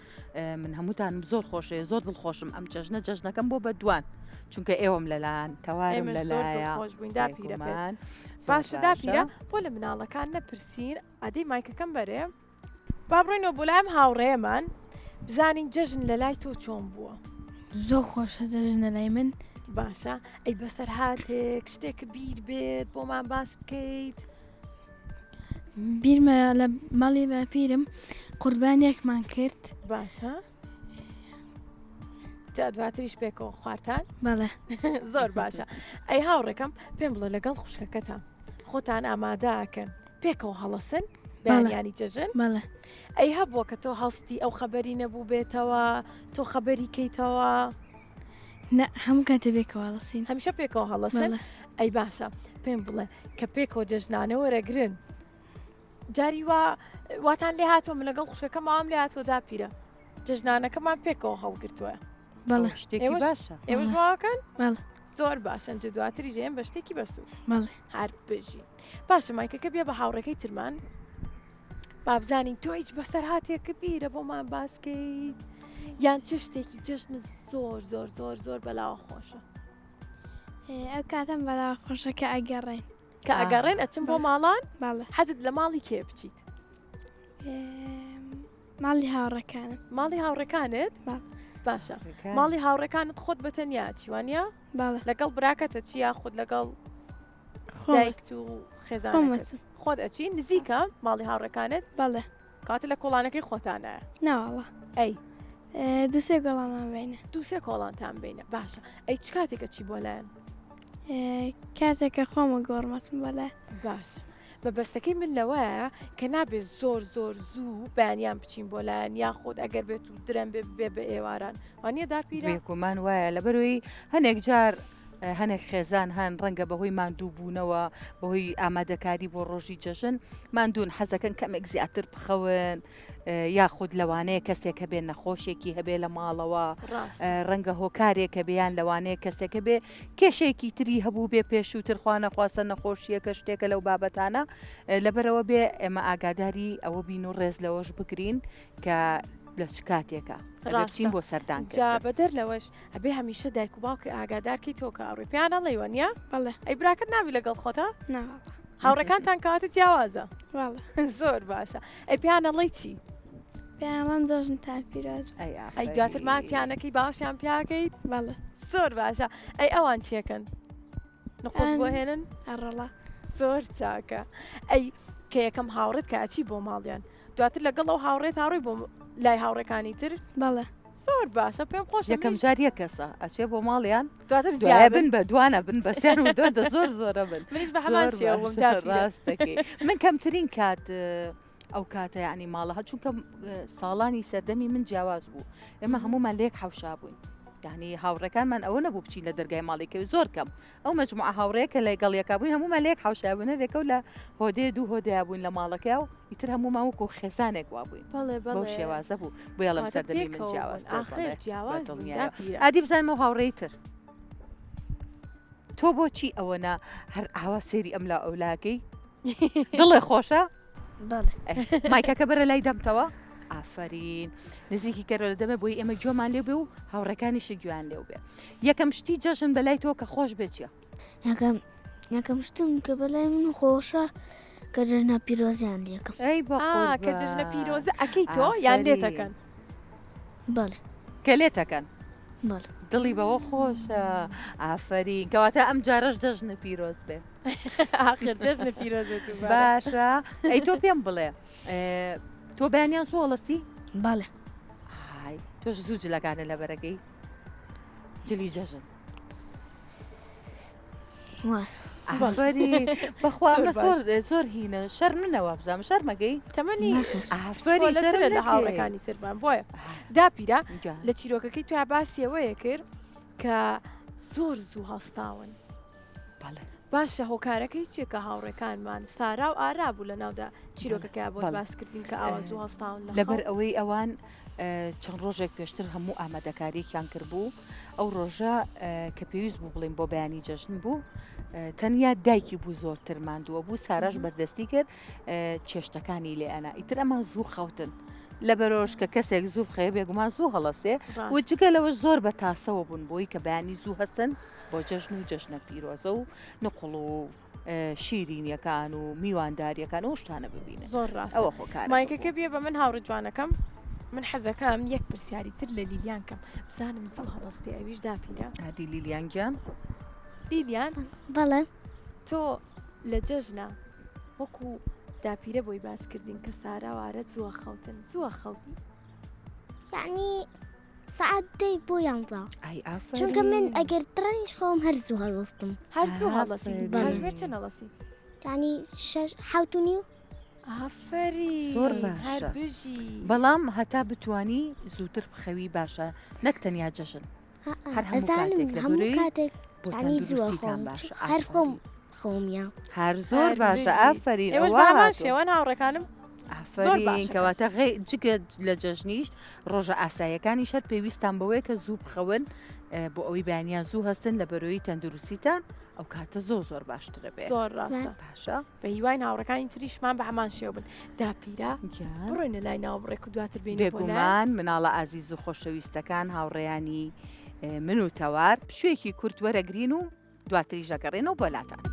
من هەمووتانم زۆر خۆشەیە زۆر دڵخۆشم ئەم جەژنە جەژنەکەم بۆ بەدوان چونکە ئێوەم لەلایەن تەوارم لەلایە داپیرەمان باشە داپیرە بۆ لە مناڵەکان نەپرسین ئەدەی مایکەکەم بەرێ با بڕۆینەوە بۆ لایم هاوڕێمان بزانین جەژن لە لای تۆ چۆن بووە زۆر خۆشە جەژنە لای من باشە ئەی بەسەر هاتێک شتێک بیر بێت بۆمان باس بکەیت بیرمە لە ماڵی باپیرم قوربانیەکمان کرد باشە جا دواتریش پێکەوە خواردان بەڵێ زۆر باشە ئەی هاوڕێکم پێم بڵێ لەگەڵ خوشکەکەتان خۆتان ئامادەکەن پێکەوە هەڵەسن بەیانیانی جەژن بەڵێ ئەی هەبووە کە تۆ هەستی ئەو خەبەری نەبوو بێتەوە تۆ خەبەری کەیتەوە نا هم كانت بيك والله هەمیشە پێکەوە هەڵەسن ئەی باشە پێم بڵێ کە پێکەوە جەژنانە وەرەگرن جاری واتان لێ هاتووە من لەگەڵ خوشکەکە مام لێ هاتووە داپیرە جەژنانەکەمان پێکەوە هەڵگرتووە بەڵێ شتێکی باشە ئێوە ژواکەن بەڵێ زۆر باشن جە دواتری ژێن بە شتێکی بەسوود بەڵێ هەر بژی باشە مایکەکە بێ بە هاوڕەکەی ترمان بابزانین تۆ هیچ بەسەر هاتێکە بیرە بۆمان باسکەیت یان چ شتێکی جژن زۆر زۆر زۆر زۆر بەلاوە خۆشە ئەو کاتم بەلا خۆشەکە ئەگەڕێن کە ئەگەڕێن ئەچم بۆ ماڵان بەڵێ حەزت لە ماڵی کێ بچیت ماڵی هاوڕەکانم ماڵی هاوڕەکانت بەڵێ. باشە ماڵی هاوڕەکانت خۆت بەتەنیا چیوانە بەڵێ لەگەڵ براکەتە چیا خۆت لەگەڵ خۆم دایک و خێزانەکەت خۆمەچم خۆت ئەچی نزیکە ماڵی هاوڕەکانت بەڵێ کاتە لە کۆڵانەکەی خۆتانە ناوەڵە ئەی دووسێ گۆڵامان بینە دووسێ کۆڵانتان بینە باشە ئەی چ کاتێکە چی بۆ لایەن کاتێکە خۆمە گۆڕمەچم بەلە باش بەبەستەکەی من لەوەیە کە نابێت زۆر زۆر زوو بەیانیان بچین بۆ لایەن یاخۆت ئەگەر بێت و درەم بێ بە ئێواران وانە داپیرە بێکومان وایە لەبەرەوەی هەنێک جار هەنێک خێزان هەن ڕەنگە بەهۆی ماندوو بوونەوە بەهۆی ئامادەکاری بۆ ڕۆژی جەژن ماندوون حەزەکەن کەمێک زیاتر بخەون یاخود لەوانەیە کەسێک هەبێ نەخۆشێکی هەبێ لە ماڵەوە ڕەنگە هۆکارێکە بێیان لەوانەیە کەسێکە بێ کێشێکی تری هەبوو بێ پێشووتر خوانە خواستە نەخۆشیەکە شتێکە لەو بابەتانە لەبەرەوە بێ ئێمە ئاگاداری ئەوە بین و ڕێز لەوەش بگرین کە لە چ کاتێکە بچین بۆ سەردان جا بەدەر لەوەش ئەبێ هەمیشە دایک و باوکە ئاگادارکی تۆکە ئەوڕێ پیانە لەیوەنە بەڵێ ئەی براکەت ناوی لەگەڵ خۆتە ناوەڵە هاوڕەکانتان کاتت جیاوازە بەڵێ زۆر باشە ئەی پیانەڵی چی پێمان جەژن تا پیرۆز ئەی دواتر ماچیانەکەی باشیان پیاکەیت بەڵێ زۆر باشە ئەی ئەوان چێکن نخۆت بۆ هێنن ئەڕەڵە زۆر چاکە ئەی کە یەکەم هاوڕێت کاچی بۆ ماڵیان دواتر لەگەڵ ئەو هاوڕێت هاڕووی بۆ لای هاوڕەکانی تر بەڵێ زۆر باشە پێم خۆش یەکەم جار یەک کەسە ئەچێ بۆ ماڵیان دواتر دوایە بن بە دوانە بن بەسییان و دۆدە زۆر زۆرە بن منیش بە هەمان شێوەم ڕاستەکەی من کەمترین کات ئەو کاتە ینی ماڵەها چونکە ساڵانی سەردەمی من جیاواز بوو ئێمە هەمومان لێک حوشا بووین یعنی هاوڕەکانمان ئەوە نەبوو بچین لە دەرگای ماڵێکەوە زۆر کەم ئەو مەجموعە هاوڕەیەکە لای گەڵیەکە بووین هەمومان لێک حوشابوونە لێکە لە هۆدێ دوو هۆدەیا بووین لە ماڵەکە و ئیتر هەمومان وەکو خێزانێک وا بووین بەو شێوازە بوو بۆیە لەم سەردەمی من جیاواز ئادی بزانمە هاوڕێی تر تۆ بۆچی ئەوەنە هەر ئاوا سێری ئەم لا ئەولاکەی دڵێ خۆشە بەڵێ مایکەکە بەرە لای دەمتەوە ئافرین نزیکی کەرۆ لە دەمە بۆی ئێمە گوێمان لێ بێ و هاوڕەکانیشی گویان لێو بێ یەکەم شتی جەژن بەلای تۆ کە خۆش بێتە یەکەم شتم کە بەلای من خۆشە کە جەژنە پیرۆزیان لێکم ئەی بە کە جژنە پیرۆزە ئەەکەی تۆ یان لێتەکەن بەڵێ کە لێتەکەن بەڵێ دڵی بەوە خۆشە ئافرین کەواتە ئەم جارەش جەژنە پیرۆز بێ آخر جژنە پیرۆزێت باشە ئەی تۆ پێم بڵێ تۆ بەیانیان سوڵەستی بەڵێ تۆش زوو جلەکانە لە بەرەکەی جلی جەژن ئافرین بەخوا زۆر هینە شەر منەوە بزانم شەرمەگەی تەمەنی ئافرین لەترە لە هاوڕەکانی ترمان بۆیە داپیرە لە چیرۆکەکەی تو باسیەوەیە کرد کە زۆر زوو هەستاون باشە هۆکارەکەی چێکە هاوڕێکانمان سارا و ئارا بوو لە ناودا چیرۆکەکە بۆ باسکردین کە ئاوا زوو هەستاون لەبەر ئەوەی ئەوان چەند ڕۆژێک پێشتر هەموو ئامادەکاریەکیان کردبوو ئەو ڕۆژە کە پێویست بوو بڵین بۆ بەیانی جەژن بوو تەنیا دایکی بوو زۆرتر ماندووە بوو ساراش بەردەستی کرد چێشتەکانی لێ ئەنا ئیتر ئەمان زوو خەوتن لە بەرۆژ کە کەسێک زوو بخەیە بێگومان زوو هەڵەستێ و جگە لەوەش زۆر بە تاسەوە بوون بۆی کە بەیانی زوو هەستن بۆ جەژن و جەژنە پیرۆزە و نقڵ و شیرینیەکان و میوانداریەکان و شتانە ببینن زۆر ڕاست ئەوە خۆکار مایکەکە بێ بە من هاوڕە جوانەکەم من حەزەکەم یەک پرسیاری تر لە لیلیانکەم بزانم زوو هەڵەستی ئەویش داپیرە هادی لیلیانگیان لیلیان بەڵێ تۆ لە جەژنە وەکو داپیرە بۆی باسکردین کە ساراوارە زووە خەوتن زووە خەوتی یعنی سعات دەی بۆ یانزا ئای ئافرین چونکە من ئەگەر ترنج خۆم هەر زوو هەڵوەستم هەر زوو هەڵەسی بەڵێ. کاژمێر چەند هەڵەسی یعنی حوت و نیو ئافەری زۆر باشە. هەر بژی بەڵام هەتا بتانی زووتر بخەوی باشە نەک تەنیا جەژن هەر هەموو ئەزانم کاتێک لە هەموو بەرووی کاتێک بۆتان ینی زووە دروستیتان خۆم باشە. هەر خۆم خۆمیە هەر زۆر باشە ئافرین ئێوەش ئەوە بامان هاتووە. شێوە هاوڕێکانم ئافرین باشە. کەواتە جگە لە جەژنیش ڕۆژە ئاساییەکانی شەر پێویستان بەوەیە کە زوو بخەون بۆ ئەوەی بەیانیان زوو هەستن لە بەرۆی تەندروستیتان ئەو کاتە زۆر باشترە بێ زۆر ڕاستە باشە بە هیوای هاوڕەکانی تریشمان بە هەمان شێو بن داپیرە گیان. بڕۆینە لای ناوڕێک و دواتر بینی بێگومان مناڵە ئازیز و خۆشەویستەکان هاوڕێیانی من و تەوار شوێکی کورت وەرەگرین و دواتری ژەگەڕێنەوە بۆلاتان.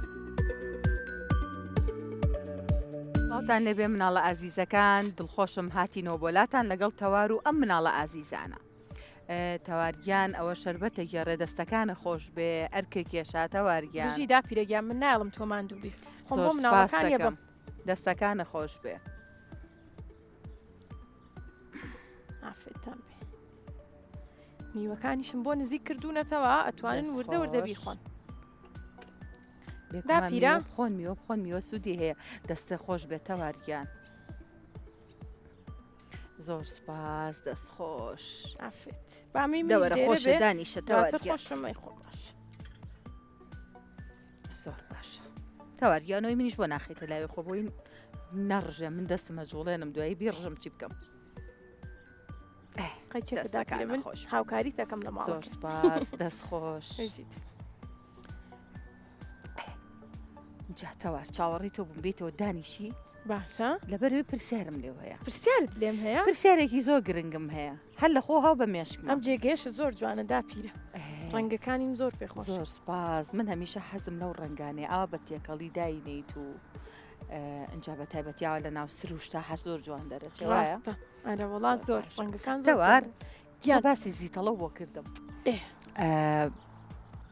باوتان لێبێ مناڵە ئازیزەکان دڵخۆشم هاتینەوە بۆلاتان لەگەڵ تەوار و ئەم مناڵە ئازیزانە. تەوارگیان ئەوە شەربەتە گێڕێ دەستەکانە خۆش بێ ئەرکە کێشا تەوارگیان ژی داپیرەگیان من ناڵم تۆمان دووبی خۆم بۆ زۆر مناڵەکانی سپاس بم دەکەم. دەستەکانە خۆش بێ. ئافرێتان بێ میوەکانیشم بۆ نزیک کردوونەتەوە ئەتوانن دەست وردە وردە خۆش. بیخۆن بێگومان داپیرە؟ میوە بخۆن میوە سوودی هەیە دەستە خۆش بێت تەوارگیان. زۆر سپاس دەست خۆش ئافرێت بامی دەوەرە خۆشە دانیشە تەوارگیان. خۆشمەی خۆ باش زۆر باشە تەوارگیانەوەی منیش بۆ ناخێتە لاوێ خۆ بۆی نەڕژێ من دەستمە جوڵێنم دوایی بیڕژم چی بکەم. قەیچێکە دەستەکانە داپیرە من خۆش. هاوکاری دەکەم لە زۆر ماڵ سپاس دەست خۆش. جا تەوار چاوەڕی تۆ بم بیتەوە دانیشی باشە لەبەروی پرسیارم لێو هەیە. پرسیارت لێم هەیە پرسیارێکی زۆر گرنگم هەیە هەر لە خۆ هاو بە مێشکم. ئەم جێگەیشە زۆر جوانە داپیرە ڕەنگەکانیم زۆر پێخۆش زۆر سپاس من هەمیشە حەزم لەو ڕنگانێ ئەوە بە تێکەڵی داینیت و ئەجا بە تایبەتیاوە لە ناو سروشتا هەر زۆر جوان دەرەچێت وایە ڕاستە ئەرە وڵات زۆر باشە. ڕەنگەکان تەوار گیان. باسی زیتەڵە بۆ کردم ئێ.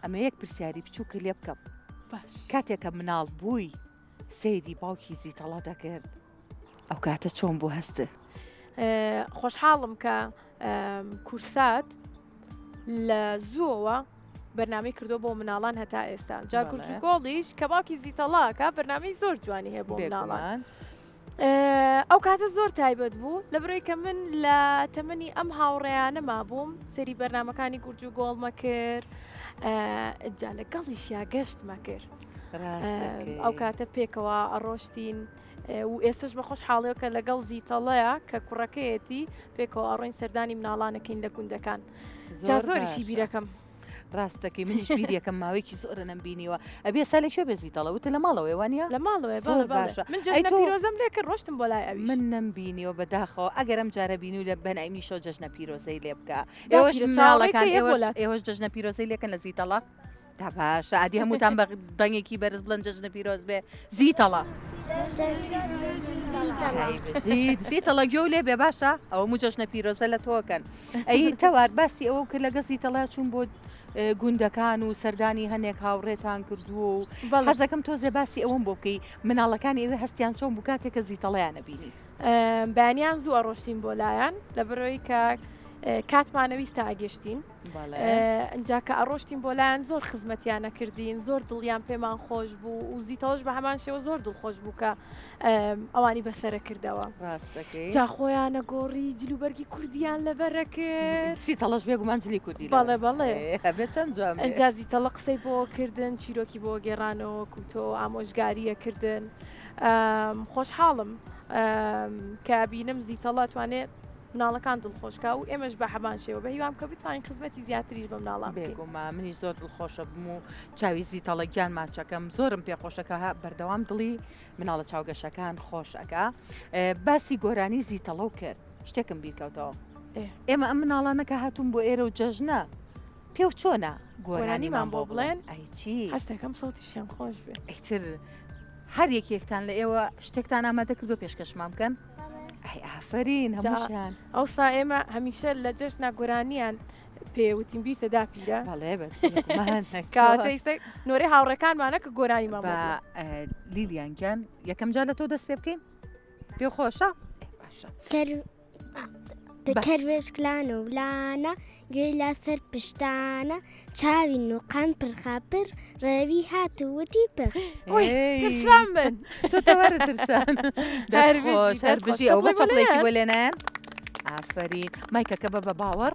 ئەمە یەک پرسیاری بچووکە لێ بکەم باش کاتێکە مناڵ بووی سەیری باوکی زیتەڵە دەکرد ئەو کاتە چۆن بوو هەستە خۆشحاڵم کە کورسات لە زووەوە بەرنامەی کردو بۆ مناڵان هەتا ئێستا جا بەڵێ. گورج و گۆڵیش کە باوکی زیتەڵاکە بەرنامەی زۆر جوانی هەیە بۆ مناڵان بێگومان ئەو کاتە زۆر تایبەت بوو لە بڕۆی کە من لە تەمەنی ئەم هاوڕێیانە مابووم سەری بەرنمەکانی گورج و گۆڵمە کرد جا لەگەڵیشیا گەشتمە کرد ئەو کاتە پێکەوە ئەڕۆشتین و ئێستش بە خۆش حاڵەوە کە لەگەڵ زیتەڵەیە کە کوڕەکەیەتی پێکەوە ئەڕۆین سەردانی مناڵانەکەین لە گوندەکان جا زۆریشی بیرەکەم ڕاستەکەی منیش بیریەکەم ماوەیەکی زۆرە نەمبینیوە ئەبێ سالێک شو بێ زیتەڵە وتە لە ماڵەوەی وانە لە ماڵەوەی زۆر بەڵێ باشە. من ئەی جەژنە تۆ- پیرۆزەم لێ کرد ڕۆشتم بۆ لای ئەویش من نەمبینیەوە بەداخەوە ئەگەرم جارە بینی و لە بەنایمی شۆ جەژنە پیرۆزەی لێ بکە ئێوەش پیرە مناڵەکان چاوەڕێی کە یەک ئێوەش جەژنە پیرۆزەی لێکن لە زیتەڵە تا باشە عادی هەمووتان بە دەنگێکی بەرز بڵند جەژنە پیرۆز بێ زیتەڵە زیتەڵە گوێ لێ بێ باشە ئەوە مو جەژنە پیرۆزە لە تۆکەن ئەی تەوار باسی ئەوە کرد لەگە زیتەڵە چوون بۆ گوندەکان و سەردانی هەنێک هاوڕێتان کردووە و حەزەکەم تۆزێ باسی ئەوم بۆ بکەی مناڵەکانی ئێوە هەستیان چۆن بوو کاتێکە زیتەڵەیانە بینی بەیانیان زوو ئەڕۆشتین بۆ لایەن لە بەرەوەی کە کاتمانەویستە ئاگەشتین ئەجا کە ئەڕۆشتین بۆ لایەن زۆر خزمەتیانە کردین زۆر دڵیان پێمان خۆش بوو و زیتەڵش بە هەمان شێوە زۆر دڵخۆش بوو کە ئەوانی بەسەرە کردەوە ڕاستەکەی جا خۆیانە گۆڕی جلوبەرگی کوردیان لەبەرە کرد زیتەڵەش بێگومان جلی کوردی بەڵێ بەڵێ هەبێت چەند جوان ئەجا زیتەڵە قسەی بۆ کردن چیرۆکی بۆ گێڕانەوە کوتۆ ئامۆژگاریە کردن خۆشحاڵم کە بینم زیتەڵە توانێت مناڵەکان دڵخۆشکە و ئێمەش بە حەبان شێوە بە هیوام کە بتوانین خزمەتی زیاتریش بە مناڵان بکەین بێگومان منیش زۆر دڵخۆشە بم و چاوی زیتەڵە گیان ماچەکەم زۆرم پێخۆشەکە بەردەوام دڵی مناڵە چاوگەشەکان خۆشەکە باسی گۆرانی زیتەڵە و کرد شتێکم بیرکەوتەوە ئێمە ئەم مناڵانەکە هاتوون بۆ ئێرە و جەژنە پێ و چۆنە گۆرانیمان بۆ بڵێن ئەیچی هەستەکەم سەوتیشیان خۆش بێ ئەیتر هەر یەکێکتان لە ئێوە شتێکتان ئامادە کردو پێشکەشمان بکەن ئەی ئافرین هەمووشیان ئەوسا ئێمە هەمیشە لە جەژنە گۆرانیان پێوتین بیتە داپیرە بەڵێ کاتەیسە نۆرەی هاوڕەکانمانە کە گۆرانیمان بە لیلیانگیان یەکەم جا لە تۆ دەست پێ بکەین پێ خۆشە باشە کەروێشکلان و ولانە گوێی لا سەر پشتانە چاوی نوقان پرخاپر ڕێوی هاتووتی پڕ ترسان بن تۆ تەوەرە ترسان دەرخۆش هەربژی ئەو بە چەپڵێکی وەلێنان ئافرین مایکەکە بە باوەڕ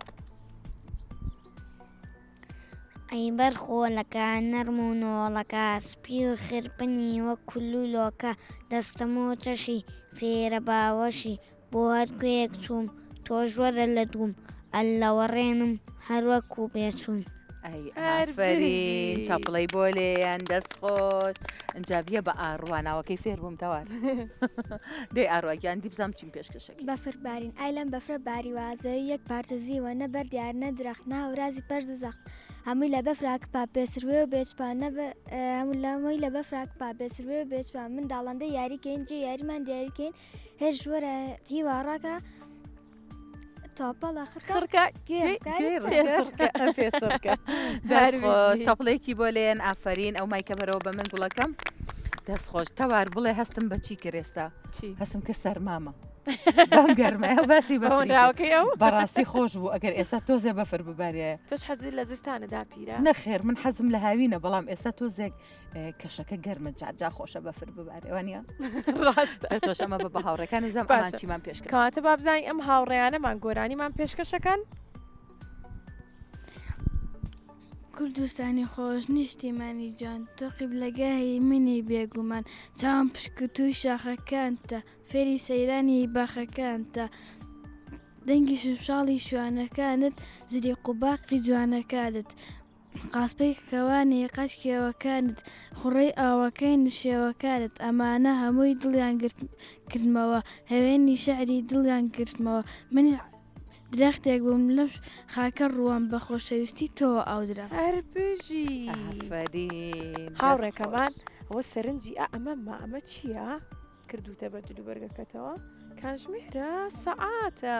ئەی بەرخۆلەکە نەرمونۆڵەکە سپی و خرپنی وە کولولۆکە دەستەمۆ چەشی فێرە باوەشی بۆ هەرکوێک چووم تۆژوەرە لە دووم ئەللەوەڕێنم هەروەکو بێچوون. ئەی ئافرین چاپڵەی بۆ لێیان دەست خۆش ئەنجا بێ بە ئاڕواناوەکەی فێر بووم تەوار دەی ئاڕواگیان دی بزانم چیم پێشکەشەکە بەفر بارین ئای لەم بەفرە باری وازەوی یەک پارچە زیوە نەبەر دیار نەدرەخت ناهورازی پەرز و زەخت هەمووی لە بەفراک پا پێسروێ و بێچپان هەموو لەمەوەی لە بەفراک پا پێسروێ و بێچپان من داڵەندە یاریکەین جێ یاریمان دیاریکەین هێرش وەرە هیواڕاکە تاپەڵە خڕکە پێسڕکە دەستخۆش چاپڵەیەکی بۆ لێن ئافرین ئەو مایکە بەرەوە بە من گوڵەکەم دەستخۆش تەوار بڵێ هەستم بەچی کرێستا هەستم کە سەرمامە بەم گەرمەیە باسی بەڕاوەکەی ئەو بەڕاستی خۆش بوو ئەگەر ئێستا تۆزێ بەفر ببارێ تۆش حەزی لە زستانەدا پیرە نەخێر من حەزم لە هاوینە بەڵام ئێستا تۆزێک کەشەکە گەرمە جاجا خۆشە بەفر ببارێوانە ڕاستە تۆش ئەمە بە هاوڕەکان زەم ئەمان چیمان پێشکە کەواتە با بزانین ئەم هاوڕێیانەمان گۆرانیمان پێشکەشەکەن کوردستانی خۆش نیشتیمانی جوان تۆ قیبلەگاهی منی بێگومان چاوم پشک و توی شاخەکانتە فێری سەیرانی باخەکانتە دەنگی شوشاڵی شوانەکانت زری قوباقی جوانەکانت قاسپەی کەوانی قەچکێوەکانت خوڕەی ئاوەکەی نشێوەکانت ئەمانە هەمووی دڵیان کردمەوە هەوێنی شعری دڵیان کردمەوە من درەختێک بووم لەم خاکە ڕوان بە خۆشەویستی تۆوە ئاودرا هەربژی هاوڕێکەمان ئەوە سەرنجی ئەمە چییە؟ کردوتە بە جلوبەرگەکەتەوە کانژمێرە سەعاتە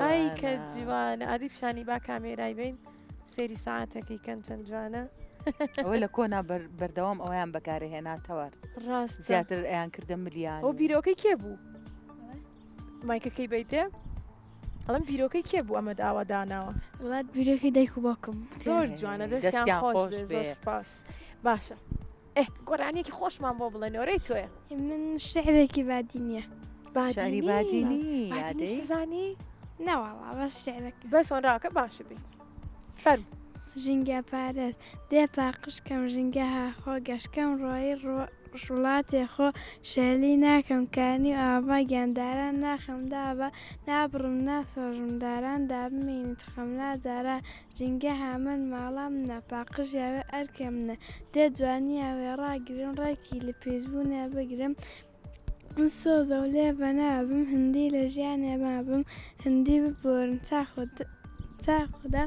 ئای کە جوانە ئادی پیشانی با کامێرای بین سێری ساعتەکەی کەن چەند جوانە ئەوە لە کۆنا بەردەوام ئەویان بەکارهێناتەوە ڕاست زیاتر ئەیان کردە ملیان ئەو بیرۆکەی کێ بوو؟ مایکەکەی بیتێ؟ ئەڵم بیرۆکەی کێ بوو ئەمە داوا داناوە؟ وڵات بیرۆکی دایک و باوکم زۆر جوانە دەستیان خۆش بێ سپاس باشە گۆرانێکی خۆشمان بۆ بڵێن ئۆرەی تۆیە من شعرێکی بادینیە شاری بادینی زانی؟ ناوەڵا بەس شعرەکە بەس وەنراوەکە باشە بێ فەرم ژینگە پارێز دێ پاقشکەم ژینگە هاخۆ گەشتکەم ڕۆیی ڕوڵاتێ خۆ شێلی ناکەم کانی ئاوا گیانداران ناخەم دابە نابڕم ناسۆژم داران دابمینیت خەملا جارە جینگە هامن ماڵام نە پاقش یاوێ ئەرکە منە دێ جوانی یاوێ ڕاگرم ڕێکی لە پێشبوونە بگرم سۆزە و لێ بەنابم هەندی لە ژیانێ مابم هەندی ببۆرن چاخدا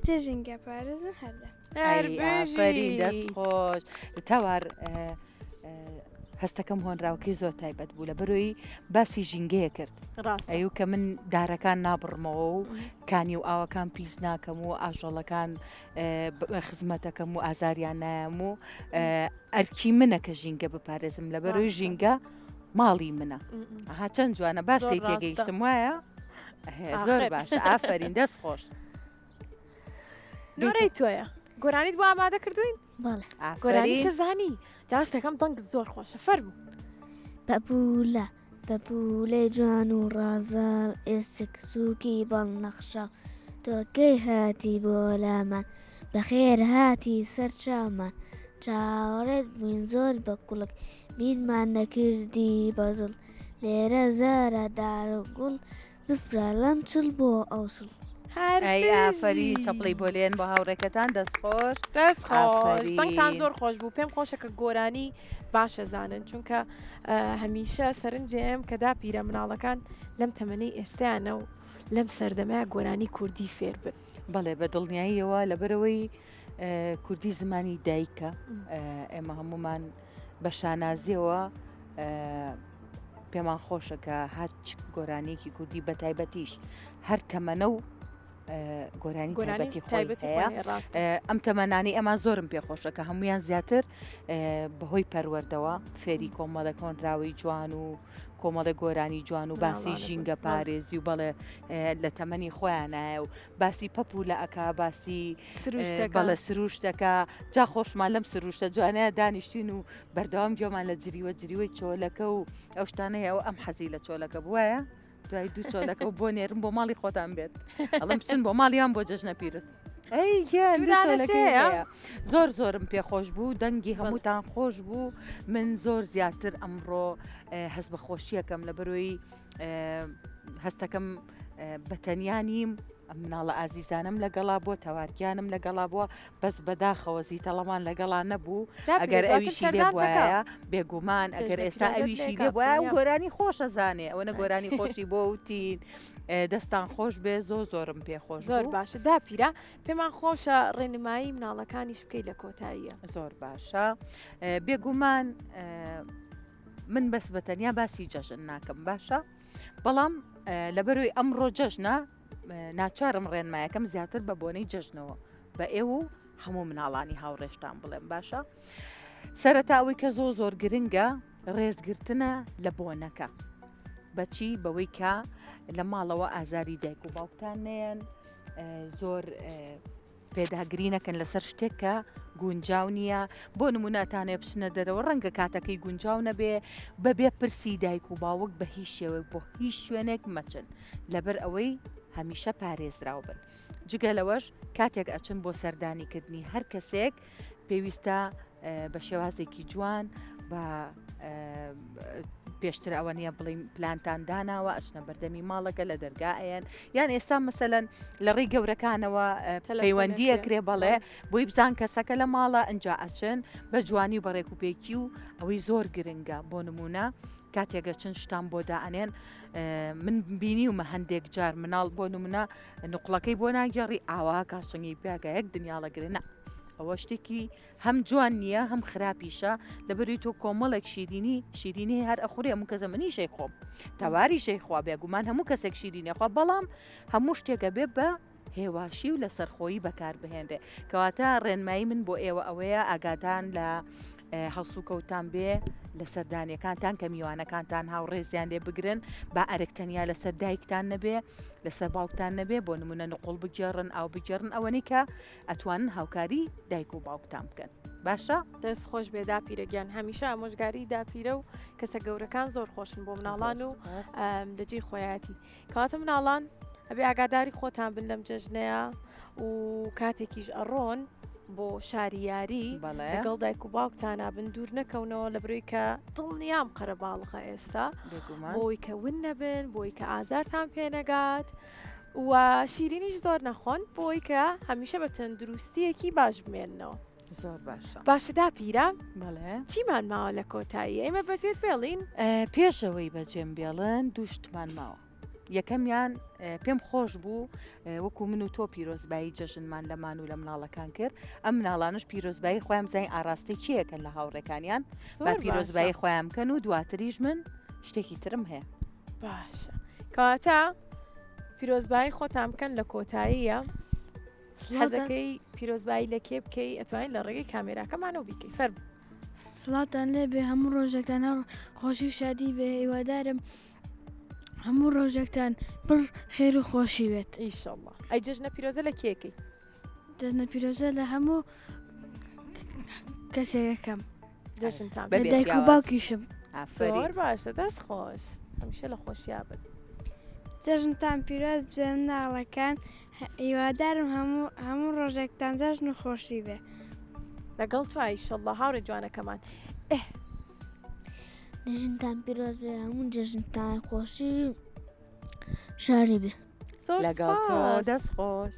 تێژینگە پارێزن هەردە ئافرین دەست خۆش تەوار هەستەکەم هۆنراوەکەی زۆر تایبەت بوو لە بەرۆی باسی ژینگەیە کرد ئەیو کە من دارەکان نابڕمەوە و کانی و ئاوەکان پیس ناکەم و ئاژەڵەکان خزمەتەکەم و ئازاریان نایەم و ئەرکی منە کە ژینگە بپارێزم لە بەرۆی ژینگە ماڵی منە ئەها چەند جوانە باش لی تێگەیشتم وایە زۆر باش ئافرین دەست خۆش نۆرەی تۆیە گۆرانیت بۆ ئامادە کردوین؟ بەڵێ گۆرانیشە زانی جاستەکەم دەنگت زۆر خۆشە فەرموو بەبوولە جوان و ڕازار ئێسک سووکی بەڵنەخشە تۆکەی هاتی بۆ لامان بەخێر هاتی سەرچامان چاوەڕێت بووین زۆر بە کوڵک بیرمان نەکردی بەزڵ لێرە زارە دار و گوڵ بفرە لەم چڵ بۆ ئەوسڵ ئەی ئافرین چەپڵی بۆ لێن بۆ هاوڕێکەتان دەست خۆش دەستخۆشتان زۆر خۆش بوو پێم خۆشە کە گۆرانی باشە زانن چونکە هەمیشە سەرنجێم کە داپیرە مناڵەکان لەم تەمەنەی ئێستیانە و لەم سەردەمای گۆرانی کوردی فێر بن بەڵێ بە دڵنیاییەوە لەبەرەوەی کوردی زمانی دایکە ئێمە هەمومان بە شانازیەوە پێمان خۆشە کە هەر گۆرانێکی کوردی بە تایبەتیش هەر تەمەنە و گۆرانی تایبەتی خۆی هەیە ئەم تەمەنانی ئەمان زۆرم پێخۆشە کە هەمویان زیاتر بەهۆی پەروەردەوە فێری کۆمەڵە کۆنراوی جوان و کۆمەڵە گۆرانی جوان و باسی ژینگە پارێزی و بەڵێ لە تەمەنی خۆیانایە و باسی پەپوو لە ئەکا باسی بەڵێ سروشتەکە جا خۆشمان لەم سروشتە جوانەیە دانیشتین و بەردەوام گوێمان لە جریوەی چۆلەکە و ئەو شتانەیە ئەو ئەم حەزی لە چۆلەکە بووایە دوای دوو چۆلەکە و بۆ نێرم بۆ ماڵی خۆتان بێت ئەڵم بچن بۆ ماڵیان بۆ جەژنە پیرت زۆرم پێخۆش بوو دەنگی هەمووتان خۆش بوو من زۆر زیاتر ئەمڕۆ هەست بە خۆشیەکەم لە بەرۆی هەستەکەم بەتەنیا نیم مناڵە ئازیزانم لەگەڵا بووە تەوارگیانم لەگەڵا بووە بەس بەداخەوە زیتەڵەمان لەگەڵا نەبوو ئەگەر ئەویشی لێ وایە بێگومان ئەگەر ئێستا ئەویشی لێ وایە و گۆرانی خۆشە زانێ ئەوەنە گۆرانی خۆشی بۆ وتین دەستان خۆش بێ زۆرم پێخۆش زۆر باشە داپیرە پێمان خۆشە ڕێنمایی مناڵەکانیش بکەی لە کۆتاییە زۆر باشە بێگومان من بەس بەتەنیا باسی جەژن ناکەم باشە بەڵام لەبەروی ئەمڕۆ جەژنە ناچارم ڕێنمایەکەم زیاتر بە بۆنەی جەژنەوە بە ئێوە و هەموو مناڵانی هاوڕێشتان بڵێم باشە سەرەتاوی کە زۆر گرنگە ڕێزگرتنە لە بۆنەکە بەچی بەوەی کە لە ماڵەوە ئازاری دایک و باوکتان نێن زۆر پێداگرینەکەن لەسەر شتێکە گونجاو نییە بۆ نمونەتانێ بچنە دەرەوە ڕەنگە کاتەکەی گونجاو نەبێ بەبێ پرسی دایک و باوک بە هیچ شێوە بۆ هیچ شوێنێک مەچن لەبەر ئەوەی هەمیشە پارێزراو بن جگە لەوەش کاتێک ئەچن بۆ سەردانیکردنی هەر کەسێک پێویستە بە شێوازێکی جوان بە پێشتر ئەوە نیە بڵین پلانتان داناوە ئەچنە بەردەمی ماڵەکە لە دەرگایەن یان ئێستا مەسەلەن لە ڕێی گەورەکانەوە پەیوەندی ئەکرێ بەڵێ بۆی بزان کەسەکە لە ماڵە ئەنجا ئەچن بە جوانی و بەڕێک و پێکی و ئەوەی زۆر گرنگە بۆ نمونە کاتێکە چند شتان بۆ دائنێن من بینی ومە هەندێک جار مناڵ بۆ نمونە نقڵەکەی بۆ ناگەڕی ئاوا کاشنگی پیاگە یەک دنیاڵەگرنە ئەوە شتێکی هەم جوان نییە هەم خراپیشە لەبەری تۆ کۆمەڵێک شیرینی هەر ئەخوری هەموو کەسە منی شەی خۆم تاواری شەی خوا بێگومان هەموو کەسێک شیرینەخوا بەڵام هەموو شتێکە بێ بە هێواشی و لە سەرخۆیی بەکار بهێنرێ کەواتە ڕێنمایی من بۆ ئێوە ئەوەیە ئاگادان لە هەڵسو کەوتان بێ لە سەردانیەکانتان کە میوانەکانتان هاوڕێزیان لێ بگرن با ئەرەکتەنیا لەسەر دایکتان نەبێ لەسەر باوکتان نەبێ بۆ نمونە نقڵ بگێڕن ئەو بگێڕن ئەوەنی کە ئەتوانن هاوکاری دایک و باوکتان بکەن باشە دەست خۆش بێ داپیرەگیان هەمیشە ئامۆژگاری داپیرە و کەسە گەورەکان زۆر خۆشن بۆ مناڵان و لەجێی خۆیەتی کەواتە مناڵان ئەبێ ئاگاداری خۆتان بن لەم جەژنەیە و کاتێکیش ئەڕۆن بۆ شاریاری لەگەڵ دایک و باوکتانە بن دوور نەکەونەوە لە بروی کە دڵنیام قەرە باڵغە ئێستا بۆی کە ون نەبن بۆی کە ئازارتان پێنەگات و شیرینیش زۆر نەخۆن بۆی کە هەمیشە بە تەندروستیەکی باش بمێننەوە زۆر باشە باشە داپیرە بەڵێ چیمان ماوە لە کۆتایی ئێمە بەجێت بێڵین پێشەوەی بەجێم بێڵن دوو شتمان ماوە یەکەمیان پێم خۆش بوو وەکو من و تۆ پیرۆزبایی جەژنمان لەمان و لە مناڵەکان کرد ئەم مناڵانش پیرۆزبایی خۆیان بزانین ئاراستی کیەکەن لە هاوڕێکانیان با پیرۆزبایی خۆیان بکەن و دواتریش من شتێکی ترم هەیە باشە کەواتە پیرۆزبایی خۆتان بکەن لە کۆتاییە حەزەکەی پیرۆزبایی لە کێ بکەی ئەتوانین لە ڕێگەی کامێراکەمانەوە بیکەی فەرم سڵاتان لێ بێ هەموو ڕۆژێکتان خۆشی و شادی بێ هیوادارم هەموو ڕۆژێکتان پڕ خێر و خۆشی بێت ئیشەڵڵا ئەی جەژنە پیرۆزە لە کێکەی جەژنە پیرۆزە لە هەموو کەسێکەکەم جەژنتان دایک و باوکیشم زۆر باشە دەست خۆش هەمیشە لە خۆشییا بن جەژنتان پیرۆز بێ مناڵەکان هیوادارم هەموو ڕۆژێکتان جەژن و خۆشی بێ لەگەڵ تو ئیشەڵڵا هاوڕێ جوانەکەمان جەژنتان پیرۆز بێ هەموو جەژنتان خۆشی شاری بێ لەگەڵ تۆ دەست خۆش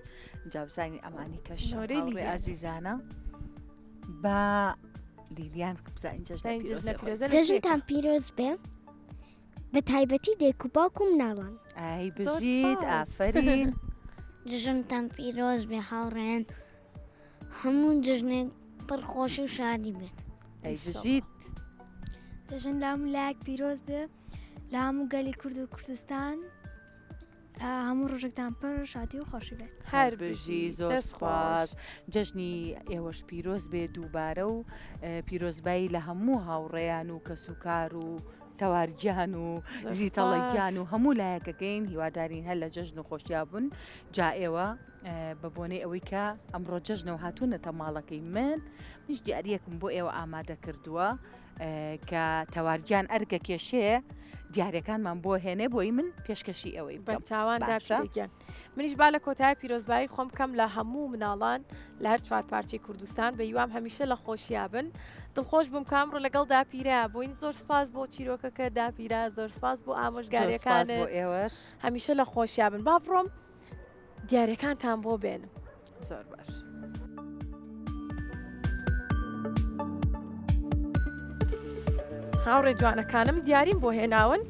جابزانی ئەمانی کەش هاوڕێ ئازیزانە با لیلیان بزانین جەژنە پیرۆزە جەژنتان پیرۆز بێ بە تایبەتی دایک و باوک و مناڵان ئای بژیت ئافرین جەژنتان پیرۆز بێ هاوڕێن هەموو جەژنێک پڕ خۆشی و شادی بێت ئەی بژیت جەژن لە هەموو لایەک پیرۆز بێ لە هەموو گەلی کورد و کوردستان هەموو ڕۆژێکتان پڕ شادی و خۆشی بێت هەر بژی زۆر سپاس جەژنی ئێوەش پیرۆز بێ دووبارە و پیرۆزبایی لە هەموو هاوڕێیان و کەسوکار و تەوارگیان و زیتەڵەگیان و هەموو لایەکەکەین هیوادارین هەر لە جەژن و خۆشیا بوون جا ئێوە بە بۆنەی ئەوەی کە ئەمڕۆ جەژنەوە هاتوونەتە ماڵەکەی من دیاریەکم بۆ ئێوە ئامادە کردووە کە تەواریان ئەرگە کێشەیە دیارەکانمان بۆ هێنێ بۆی من پێشکەشی ئەوەی بە بکەم. چاواندا باشە. پیرەگیان منیش با لە کۆتای پیرۆزبایی خۆم کەم لە هەموو مناڵان لە هەر چوار پارچەی کوردستان بە یوام هەمیشە لە خۆشییا بن دڵخۆش بووم کامڕۆ لەگەڵ داپیرە بووین زۆر سپاس بۆ چیرۆکەکە داپیرە زۆر سپاس بۆ زۆر سپاس ئامۆژگاریەکانت بۆ ئێوەش هەمیشە لە خۆشییا بن با بڕۆم دیارەکانتان بۆ بێنم. زۆر باش. هاوڕێ جوانەکانم دیاریم بۆ هێناون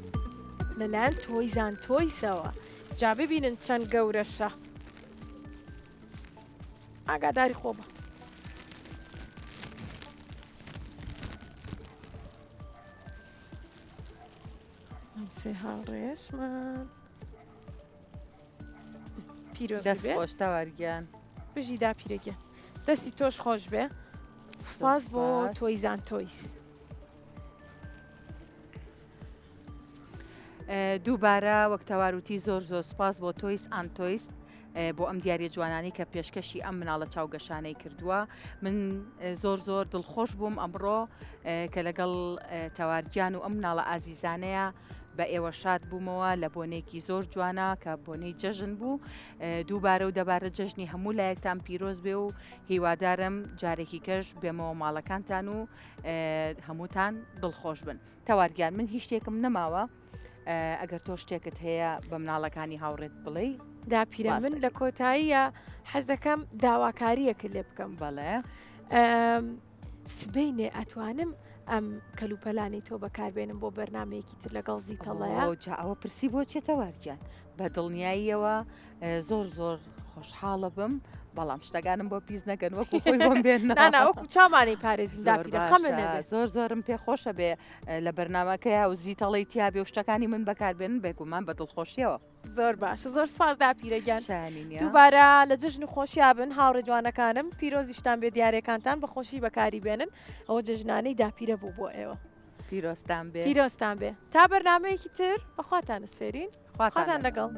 لەلایەن تۆیزان تۆیسەوە جا ببینن چەند گەورەشە ئاگاداری خۆ بە ئەم سێ هاوڕێشمان پیرۆز دەست بێ خۆش تەواریان. بژی داپیرەگە دەستی تۆش خۆش بێ سپاس بۆ سپاس. تۆیزان تۆیس. دووبارە وەک تەواروتی زۆر زۆر سپاس بۆ تۆیس ئانتۆیس بۆ ئەم دیارە جوانانی کە پێشکەشی ئەم مناڵە چاوگەشانەی کردووە. من زۆر زۆر دڵخۆش بووم ئەمڕۆ کە لەگەڵ تەواریان و ئەم مناڵە ئازیزانەیە بە ئێوە شاد بوومەوە لە بۆنێکی زۆر جوانە کە بۆنەی جەژن بوو. دووبارە و دەبارە جەژنی هەموو لایەکتان پیرۆز بێ و هیوادارم جارێکی کەش بێمەوە ماڵەکانتان و هەمووتان دڵخۆش بن. تەواریان من هیچ شتێکم نەماوە ئەگەر تۆ شتێکت هەیە بە مناڵەکانی هاوڕێت بڵێ. داپیرە من لە کۆتاییە حەز دەکەم داواکاریەکە لێ بکەم. بەڵێ سبەینێ ئەتوانم ئەم کەلوپەلانی تۆ بەکاربێنم بۆ بەرنمەیەکی تر لەگەڵ زیتەڵەیە جا ئەوە پرسی بۆ چێتەواریان بە دڵنیاییەوە زۆر زۆر خۆشحاڵە بم بەڵام شتەکانم بۆ پیس نەکەن وەکو خۆی بۆم بێن ناوەکو چامانی پارێزی داپیرە خەمە زۆر زۆرم پێ خۆشە بێ لە بەرنمەکەی و زیتەڵی تیاابێ و شتەکانی من بەکاربێن بێگومان بە دڵخۆشیەوە. زۆر باشە زۆر سپاس داپیرەگیان شانینە دووبارە لە جژن خۆشییا بن هاوڕێ جوانەکانم پیرۆزیشتان بێ دیارەکانتان بە خۆشی بەکاری بێنن ئەوە جژنانەی داپیرە بوو بۆ ئێوە پیرۆستان بێ پیرۆستان بێ تا بەرنمەیەکی تر بەخواتان سفێرین خواتان لەگەڵ.